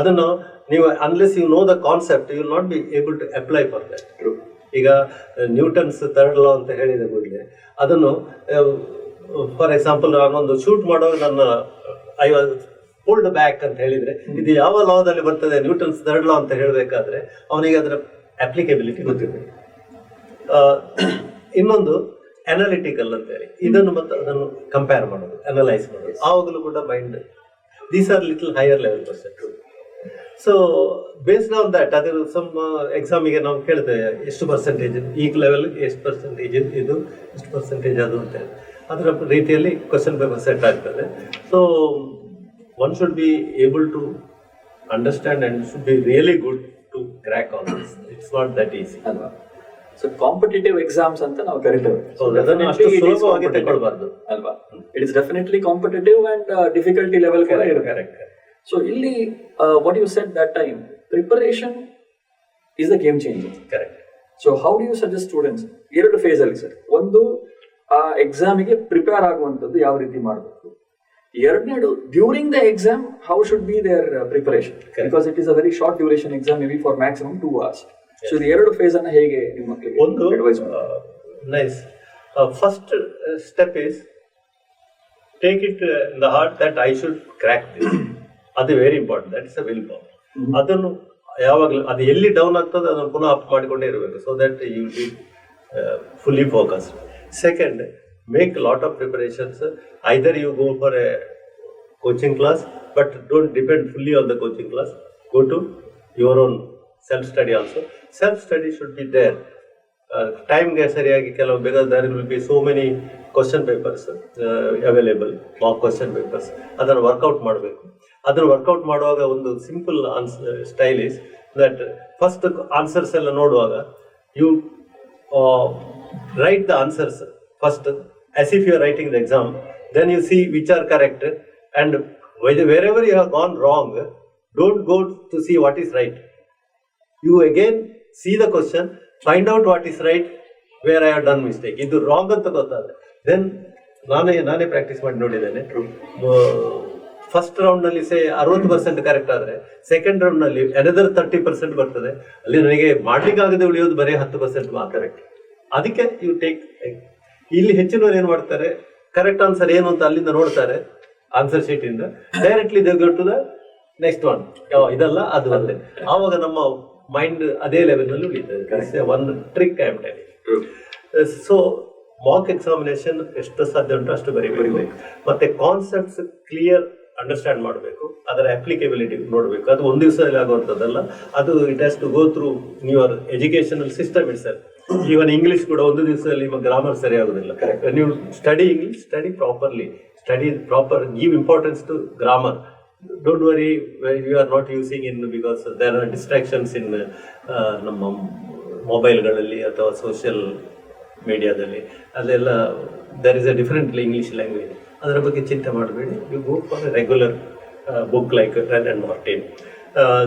ಅದನ್ನು ನೀವು unless you know the concept, you will not be able to apply for that. True. ಈಗ Newton's third ಲಾ ಅಂತ ಹೇಳಿದ ಕೂಡಲೇ ಅದನ್ನು for example ನಾನೊಂದು ಶೂಟ್ ಮಾಡುವಾಗ ನನ್ನ ಐ ವಾಸ್ ಪುಲ್ಡ್ ಬ್ಯಾಕ್ ಅಂತ ಹೇಳಿದ್ರೆ ಇದು ಯಾವ ಲಾದಲ್ಲಿ ಬರ್ತದೆ, ನ್ಯೂಟನ್ಸ್ ಥರ್ಡ್ ಲಾ ಅಂತ ಹೇಳಬೇಕಾದ್ರೆ ಅವನಿಗೆ ಅದರ ಅಪ್ಲಿಕೇಬಿಲಿಟಿ ಗೊತ್ತಿರಬೇಕು. ಇನ್ನೊಂದು ಅನಾಲಿಟಿಕಲ್ ಅಂತ ಹೇಳಿ ಇದನ್ನು ಮತ್ತು ಅದನ್ನು ಕಂಪೇರ್ ಮಾಡೋದು, ಅನಲೈಸ್ ಮಾಡೋದು, ಆವಾಗಲೂ ಕೂಡ mind these are little higher level questions. So based on that ಅದು ಸಮ್ ಎಕ್ಸಾಮಿಗೆ ನಾವು ಕೇಳ್ತೇವೆ ಎಷ್ಟು ಪರ್ಸೆಂಟೇಜ್ ಈ ಲೆವೆಲ್ಗೆ, ಎಷ್ಟು ಪರ್ಸೆಂಟೇಜ್ ಇದು, ಎಷ್ಟು ಪರ್ಸೆಂಟೇಜ್ ಅದು ಅಂತ ಹೇಳಿ ಅದರ ರೀತಿಯಲ್ಲಿ ಕ್ವಶನ್ ಪೇಪರ್ ಸೆಟ್ ಆಗ್ತದೆ. So one should be able to understand and should be really good to crack on this. It's not that easy ಅಲ್ವಾ? ಸೊ ಕಾಂಪಿಟೇಟಿವ್ ಎಕ್ಸಾಮ್ಸ್ ಅಂತ ನಾವು ಕರಿತೇವೆ. ಅದನ್ನು ಅಷ್ಟು ಸುಲಭವಾಗಿ ತಗೊಳ್ಬಾರ್ದು ಅಲ್ವಾ? It is definitely competitive and difficulty level ಕೂಡ ಇರುತ್ತೆ. ಕರೆಕ್ಟ್. ಸೊ ಇಲ್ಲಿ what you said that time, preparation is the game changer. Correct. So how do you suggest students? 2 face ಅಲ್ಲಿ ಸರ್. ಒಂದು, ಆ ಎಕ್ಸಾಮಿಗೆ ಪ್ರಿಪೇರ್ ಆಗುವಂಥದ್ದು ಯಾವ ರೀತಿ ಮಾಡಬೇಕು. 2ನೇದು, during the exam how should be their preparation, because it is a very short duration exam, may be for maximum 2 hours. So ಇದು 2 ಫೇಸ್ ಅನ್ನ ಹೇಗೆ ನಿಮ್ಮ ಮಕ್ಕಳಿಗೆ ಒಂದು advice nice first step is take it in the heart that I should crack this. ಅದು very important. That is a will power. ಅದನ್ನು ಯಾವಾಗಲೂ ಅದು ಎಲ್ಲಿ ಡೌನ್ ಆಗ್ತದೆ ಅದನ್ನು ಪುನಃ ಅಪ್ ಮಾಡಿಕೊಂಡೇ ಇರಬೇಕು. So that you will be fully focused. Second, make lot of preparations. Either you go for a coaching class, but don't depend fully on the coaching class. Go to your own self study also. Self study should be there. ಟೈಮ್ಗೆ ಸರಿಯಾಗಿ ಕೆಲವು, because there will be so many question papers available, mock question papers. ಅದನ್ನು work out ಮಾಡಬೇಕು. ಅದನ್ನು work out ಮಾಡುವಾಗ ಒಂದು simple style is that first answers ಎಲ್ಲ ನೋಡುವಾಗ you write the answers first as if you are writing the exam, then you see which are correct, and wherever you have gone wrong, don't go to see what is right. You again see the question, find out what is right, where I have done mistake. Idu wrong anta gottadre then ನಾನೇ practice ಮಾಡಿ ನೋಡಿದ್ದೇನೆ. First round ನಲ್ಲಿ 60% correct ಆದ್ರೆ second round ನಲ್ಲಿ another 30% ಬರ್ತದೆ. ಅಲ್ಲಿ ನನಗೆ ಮಾಡ್ಲಿಕ್ಕೆ ಆಗದೆ ಉಳಿಯೋದು ಬರೀ 10% ಮಾತ್ರ ಕರೆಕ್ಟ್. ಅದಕ್ಕೆ ಯು ಟೇಕ್. ಇಲ್ಲಿ ಹೆಚ್ಚಿನವ್ರು ಏನ್ ಮಾಡ್ತಾರೆ, ಕರೆಕ್ಟ್ ಆನ್ಸರ್ ಏನು ಅಂತ ಅಲ್ಲಿಂದ ನೋಡ್ತಾರೆ ಆನ್ಸರ್ ಶೀಟ್ ಇಂದ, directly they go to the next one. ಇದಲ್ಲ ಅದು ಅಲ್ಲೇ, ಆವಾಗ ನಮ್ಮ ಮೈಂಡ್ ಅದೇ ಲೆವೆಲ್ ನಲ್ಲಿ ಉಳಿತದೆ. One trick I am telling. So mock examination ಎಷ್ಟು ಸಾಧ್ಯ ಉಂಟು ಅಷ್ಟು ಬರೀಬೇಕು. ಮತ್ತೆ ಕಾನ್ಸೆಪ್ಟ್ಸ್ ಕ್ಲಿಯರ್ ಅಂಡರ್ಸ್ಟ್ಯಾಂಡ್ ಮಾಡಬೇಕು, ಅದರ ಅಪ್ಲಿಕೇಬಿಲಿಟಿ ನೋಡಬೇಕು. ಅದು ಒಂದು ದಿವಸದಲ್ಲಿ ಆಗುವಂಥದ್ದಲ್ಲ. ಅದು it has to go through your educational system itself. Even English ಕೂಡ ಒಂದು ದಿವಸದಲ್ಲಿ ನಿಮ್ಮ ಗ್ರಾಮರ್ ಸರಿ ಆಗೋದಿಲ್ಲ. ನೀವು study English, study properly, study proper, give importance to grammar. Don't worry you are not using in, because there are distractions in ನಮ್ಮ ಮೊಬೈಲ್ಗಳಲ್ಲಿ ಅಥವಾ ಸೋಷಿಯಲ್ ಮೀಡಿಯಾದಲ್ಲಿ. ಅದೆಲ್ಲ there is a different English language. ಅದರ ಬಗ್ಗೆ ಚಿಂತೆ ಮಾಡಬೇಡಿ. You go for a regular book like run and Martin.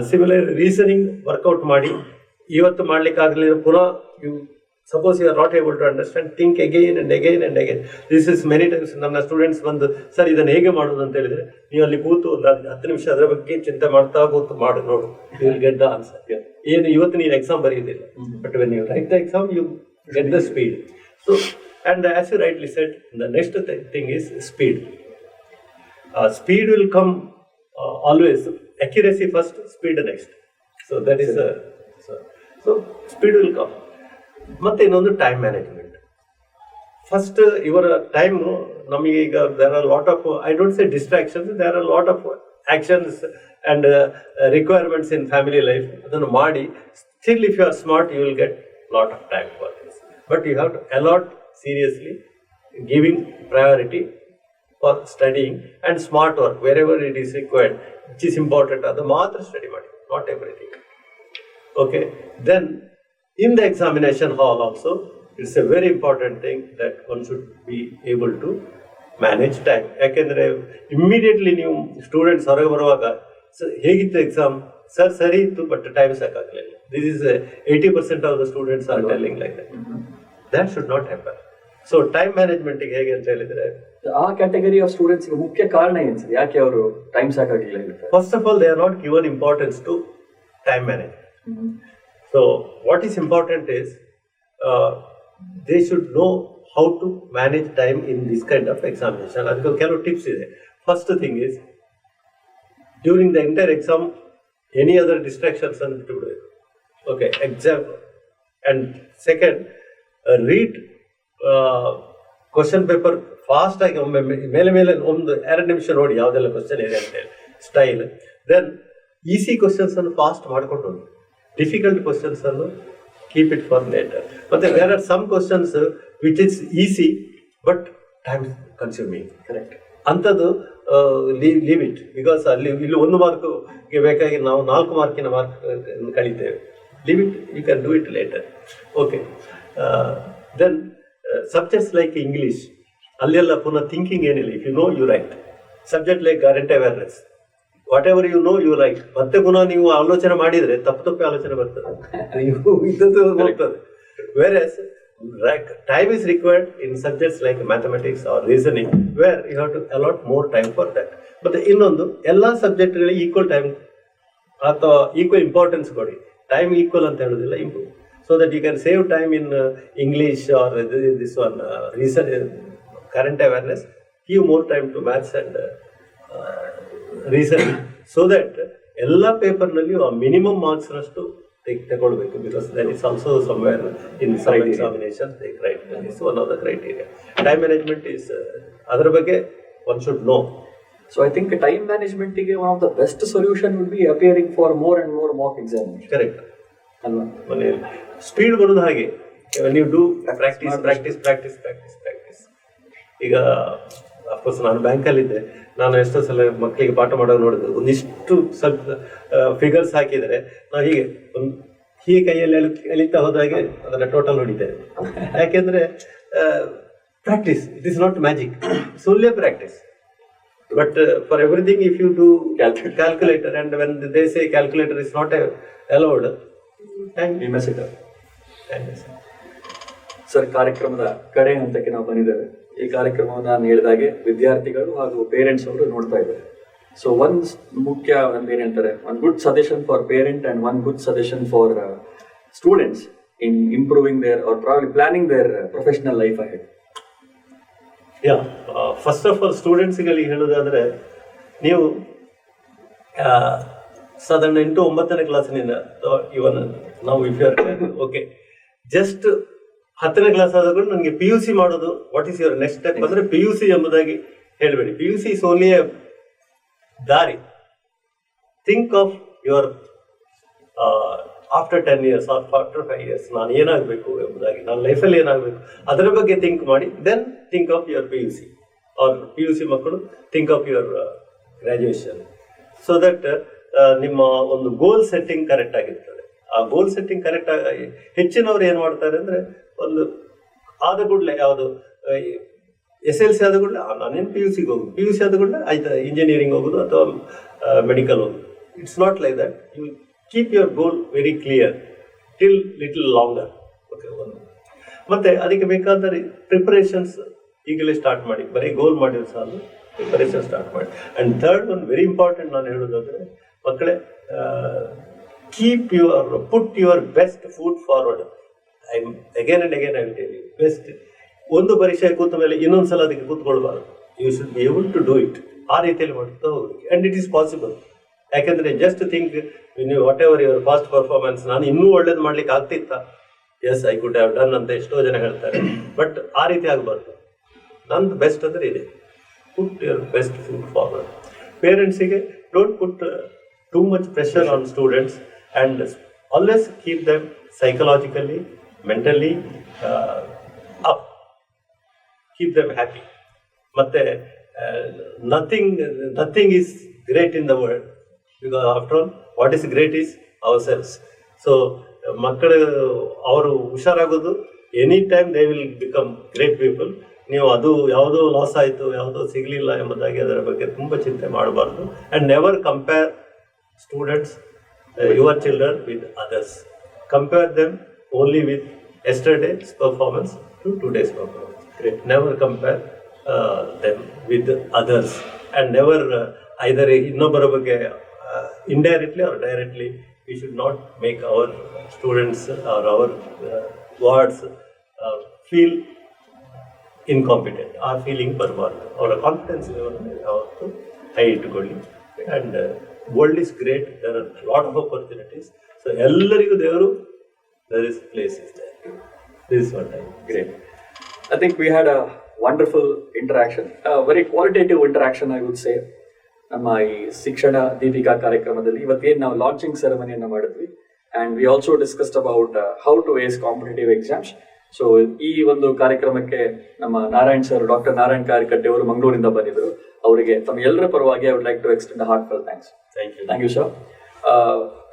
Similar reasoning work out ಮಾಡಿ. ಇವತ್ತು ಮಾಡಲಿಕ್ಕಾಗಲಿಲ್ಲ, ಪುನಃ you suppose you are not able to understand, think again and again and again. This is many times ನನ್ನ students ಬಂದು, sir ಇದನ್ನು ಹೇಗೆ ಮಾಡೋದು ಅಂತ ಹೇಳಿದರೆ, ನೀವು ಅಲ್ಲಿ ಕೂತು ಒಂದು 10 ನಿಮಿಷ ಅದರ ಬಗ್ಗೆ ಚಿಂತೆ ಮಾಡ್ತಾ ಕೂತು ಮಾಡಿ ನೋಡು, you will get the answer. ಏನು ಇವತ್ತು ನೀನು ಎಕ್ಸಾಮ್ ಬರೆಯೋದಿಲ್ಲ, but when you write the exam you get the speed. So And as you rightly said, the next thing is speed. Speed will come always. Accuracy first, speed next. So that is so speed will come. ಮತ್ತೆ ಇನ್ನೊಂದು time management. First ಇವರ time ನಮಗೆ ಈಗ there are lot of, I don't say distractions, there are lot of actions and requirements in family life. ಅದನ್ನು ಮಾಡಿ still if you are smart you will get lot of time for this. But you have to allot seriously, giving priority for studying and smart work wherever it is required, which is important. Adu maatra study ಮಾಡಿ, not everything. Okay, then in the examination hall also, it's a very important thing that one should be able to manage time. ಯಾಕೆಂದರೆ immediately ನೀವು students ಹೊರಗೆ ಬರುವಾಗ ಹೇಗಿತ್ತು exam sir, ಸರಿ ಇತ್ತು but time ಸಾಕಾಗಲಿಲ್ಲ. This is 80% of the students are telling like that. That should not happen. So time management ಹೇಗೆ ಅಂತ ಹೇಳಿದ್ರೆ, ಆ ಕ್ಯಾಟಗರಿ ಆಫ್ ಸ್ಟೂಡೆಂಟ್ಸ್ ಮುಖ್ಯ ಕಾರಣ ಏನು ಸರ್, ಯಾಕೆ ಅವರು ಟೈಮ್ ಸಾಕಾಗಿಲ್ಲ? First of all, they are not given importance to time management. So what is important is they should know how to manage time in this kind of examination. ಅದಕ್ಕೆ ಕೆಲವು tips ಇದೆ. First thing is, during the entire exam any other distractions ಅನ್ನು ಬಿಟ್ಟುಬಿಡಬೇಕು. Okay, exam. And second, read question paper fast ಆಗಿ ಒಮ್ಮೆ ಮೇಲೆ ಒಂದು 2 ನಿಮಿಷ ನೋಡಿ ಯಾವುದೆಲ್ಲ ಕ್ವಶನ್ ಇದೆ ಅಂತ ಹೇಳಿ ಸ್ಟೈಲ್. ದೆನ್ ಈಸಿ ಕ್ವಶನ್ಸ್ ಅನ್ನು ಫಾಸ್ಟ್ ಮಾಡ್ಕೊಂಡು ಹೋಗಿ, ಡಿಫಿಕಲ್ಟ್ ಕ್ವಶನ್ಸ್ ಅನ್ನು ಕೀಪ್ ಇಟ್ ಫಾರ್ ಲೇಟರ್. ಮತ್ತೆ there are some questions which is easy but time consuming. Correct, ಅಂಥದ್ದು ಲೀವ್ ಇಟ್. ಬಿಕಾಸ್ ಅಲ್ಲಿ ಇಲ್ಲಿ 1 ಮಾರ್ಕ್ಗೆ ಬೇಕಾಗಿ ನಾವು 4 ಮಾರ್ಕಿನ ಮಾರ್ಕ್ ಕಳೀತೇವೆ. Leave it, you can do it later. Okay. Then subjects like English, ಅಲ್ಲೆಲ್ಲ ಪುನಃ ಥಿಂಕಿಂಗ್ ಏನಿಲ್ಲ. If you know you write. Subject like current awareness, what ever you know you write. ಮತ್ತೆ ಪುನಃ ನೀವು ಆಲೋಚನೆ ಮಾಡಿದರೆ ತಪ್ಪು ಆಲೋಚನೆ ಬರ್ತದೆ, ಇದ್ದದ್ದು ಹೋಗ್ತದೆ. Where time is required in subjects like mathematics or reasoning, where you have to allot more time for that. ಮತ್ತೆ ಇನ್ನೊಂದು, ಎಲ್ಲ ಸಬ್ಜೆಕ್ಟ್ಗಳಿಗೆ ಈಕ್ವಲ್ ಟೈಮ್ ಅಥವಾ ಈಕ್ವಲ್ ಇಂಪಾರ್ಟೆನ್ಸ್ ಕೊಡಿ. ಟೈಮ್ ಈಕ್ವಲ್ ಅಂತ ಹೇಳೋದಿಲ್ಲ, improve. So that you can save time in English or this one, current awareness, give more time to maths and reasoning, so that ಎಲ್ಲ ಪೇಪರ್ನಲ್ಲಿ minimum marks ನಷ್ಟು ತಗೊಳ್ಬೇಕು. Because that is also somewhere in some examination they write. That is one of the criteria. Time management is, ಅದರ ಬಗ್ಗೆ one should know. So I think time management ಗೆ one of the best solution would be appearing for more and more mock examinations. Correct. ಅಲ್ವಾ? ಮನೆಯಲ್ಲಿ speed ಬರೋದು ಹಾಗೆ, ನೀವು do practice. ಈಗ of course ನಾನು ಬ್ಯಾಂಕಲ್ಲಿದ್ದೆ, ನಾನು ಎಷ್ಟೋ ಸಲ ಮಕ್ಕಳಿಗೆ ಪಾಠ ಮಾಡೋದು ನೋಡಿದ್ರು, ಒಂದಿಷ್ಟು ಸ್ವಲ್ಪ ಫಿಗರ್ಸ್ ಹಾಕಿದರೆ ನಾವು ಹೀಗೆ ಕೈಯಲ್ಲಿ ಎಳಿತಾ ಹೋದಾಗೆ ಅದನ್ನು ಟೋಟಲ್ ಹೊಡಿತೇವೆ. ಯಾಕೆಂದರೆ practice, it is not magic, it's only practice. But for everything, if you do calculator, and when they say calculator is not allowed, we mess it up. Sir, ಕಾರ್ಯಕ್ರಮದ ಕಡೆ ಹಂತಕ್ಕೆ ನಾವು ಬಂದಿದ್ದೇವೆ. ಈ ಕಾರ್ಯಕ್ರಮವನ್ನು ನಾನು ಹೇಳಿದಾಗೆ ವಿದ್ಯಾರ್ಥಿಗಳು ಹಾಗೂ ಪೇರೆಂಟ್ಸ್ ಅವರು ನೋಡ್ತಾ ಇದ್ದಾರೆ. ಸೊ ಮುಖ್ಯ ಏನು ಹೇಳ್ತಾರೆ, one good suggestion for parent and one good suggestion for students in improving there are probably planning their professional life ahead. First of all ಸ್ಟೂಡೆಂಟ್ಸ್ಗಳಿಗೆ ಹೇಳೋದಾದರೆ, ನೀವು ಸಾಧಾರಣ 8-9ನೇ ಕ್ಲಾಸಿನಿಂದ ಇವನ್ ನಾವು if you are okay just 10ನೇ ಕ್ಲಾಸ್ ಆದಾಗ ನನಗೆ PUC ಮಾಡೋದು, what is your next step ಅಂದರೆ PUC ಎಂಬುದಾಗಿ ಹೇಳಬೇಡಿ. PUC ಇಸ್ ಓನ್ಲಿ ಎ ದಾರಿ. Think of your after 10 years or after 5 years ನಾನು ಏನಾಗಬೇಕು ಎಂಬುದಾಗಿ, ನನ್ನ ಲೈಫಲ್ಲಿ ಏನಾಗಬೇಕು ಅದರ ಬಗ್ಗೆ ಥಿಂಕ್ ಮಾಡಿ. Then think of your PUC or PUC ಮಕ್ಕಳು think of your graduation. So that ನಿಮ್ಮ ಒಂದು ಗೋಲ್ ಸೆಟ್ಟಿಂಗ್ ಕರೆಕ್ಟ್ ಆಗಿರ್ತದೆ. ಆ ಗೋಲ್ ಸೆಟ್ಟಿಂಗ್ ಕರೆಕ್ಟ್ ಆಗಿ ಹೆಚ್ಚಿನವ್ರು ಏನು ಮಾಡ್ತಾರೆ ಅಂದರೆ, ಒಂದು ಆದ ಕೂಡಲೇ ಯಾವುದು SLC ಆದ ಕೂಡಲೇ ನಾನೇನು PUCಗೆ ಹೋಗುದು, PUC ಆದ ಕೂಡಲೇ ಆಯ್ತಾ ಇಂಜಿನಿಯರಿಂಗ್ ಹೋಗೋದು ಅಥವಾ ಮೆಡಿಕಲ್ ಹೋಗೋದು. It's not like that. You keep your goal very clear till little longer. Okay, ಒಂದು ಮತ್ತೆ ಅದಕ್ಕೆ ಬೇಕಾದ ಪ್ರಿಪರೇಷನ್ಸ್ ಈಗಲೇ ಸ್ಟಾರ್ಟ್ ಮಾಡಿ. ಬರೀ ಗೋಲ್ ಮಾಡಿದ್ರೆ ಸಾಲು, ಪ್ರಿಪರೇಷನ್ ಸ್ಟಾರ್ಟ್ ಮಾಡಿ. And third one very important ನಾನು ಹೇಳೋದಾದರೆ, ಮಕ್ಕಳೇ, put your best foot forward. Again and again I will tell you, best ಒಂದು ಪರೀಕ್ಷೆ ಕೂತ ಮೇಲೆ ಇನ್ನೊಂದ್ಸಲ ಅದಕ್ಕೆ ಕೂತ್ಕೊಳ್ಬಾರ್ದು. You should be able to do it. ಆ ರೀತಿಯಲ್ಲಿ ಮಾಡ್ತಾ ಹೋಗ್ಬೇಕು. And it is possible. ಯಾಕೆಂದರೆ ಜಸ್ಟ್ ಥಿಂಕ್ ನೀವು whatever your past performance, ನಾನು ಇನ್ನೂ ಒಳ್ಳೇದು ಮಾಡ್ಲಿಕ್ಕೆ ಆಗ್ತಿತ್ತ, yes I could have done ಅಂತ ಎಷ್ಟೋ ಜನ ಹೇಳ್ತಾರೆ. ಬಟ್ ಆ ರೀತಿ ಆಗಬಾರ್ದು. ನಂದು ಬೆಸ್ಟ್ ಅಂದರೆ ಇದೆ, put your best foot forward. ಪೇರೆಂಟ್ಸಿಗೆ don't put too much pressure on students and always keep them psychologically, mentally up, keep them happy. ಮತ್ತು nothing is great in the world, because after all what is great is ourselves. So ಮಕ್ಕಳು ಅವರು ಹುಷಾರಾಗೋದು, any time they will become great people. ನೀವು ಅದು ಯಾವುದೋ loss ಆಯಿತು, ಯಾವುದೋ ಸಿಗಲಿಲ್ಲ ಎಂಬುದಾಗಿ ಅದರ ಬಗ್ಗೆ ತುಂಬ ಚಿಂತೆ ಮಾಡಬಾರ್ದು. And never compare students, your children with others. Compare them only with yesterday's performance to today's performance. Never compare them with others and never either ಇನ್ನೊಬ್ಬರ ಬಗ್ಗೆ indirectly or directly we should not make our students or our wards feel incompetent. ಆ feeling ಬರಬಾರ್ದು. ಅವರ confidence level ಯಾವತ್ತು high ಇಟ್ಟುಕೊಳ್ಳಿ. And world is great, there are lot of opportunities. So ಎಲ್ಲರಿಗೂ ದೇವರು there is places there. This is what I great. I think we had a wonderful interaction, a very qualitative interaction I would say. ನಮ್ಮ ಈ ಶಿಕ್ಷಣ ದೀಪಿಕಾ ಕಾರ್ಯಕ್ರಮದಲ್ಲಿ ಇವತ್ತೇನು ನಾವು launching ಸೆರೆಮನಿಯನ್ನು ಮಾಡಿದ್ವಿ, and we also discussed about how to ace competitive exams. So ಈ ಒಂದು ಕಾರ್ಯಕ್ರಮಕ್ಕೆ ನಮ್ಮ ನಾರಾಯಣ್ ಸರ್, ಡಾಕ್ಟರ್ ನಾರಾಯಣ್ ಕಾರಿಕಟ್ಟೆ ಅವರು ಮಂಗಳೂರಿಂದ ಬಂದಿದ್ದರು. ಅವರಿಗೆ ತಮ್ಮ ಎಲ್ಲರ ಪರವಾಗಿ I would like to extend heartful thanks. Thank you sir.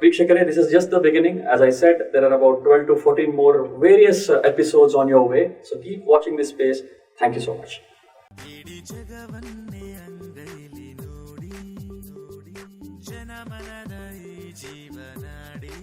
ವೀಕ್ಷಕರೇ, this is just the beginning. As I said, there are about 12 to 14 more various episodes on your way. So keep watching this space. Thank you so much. ಜನಮನದ ಈ ಜೀವನಾಡಿ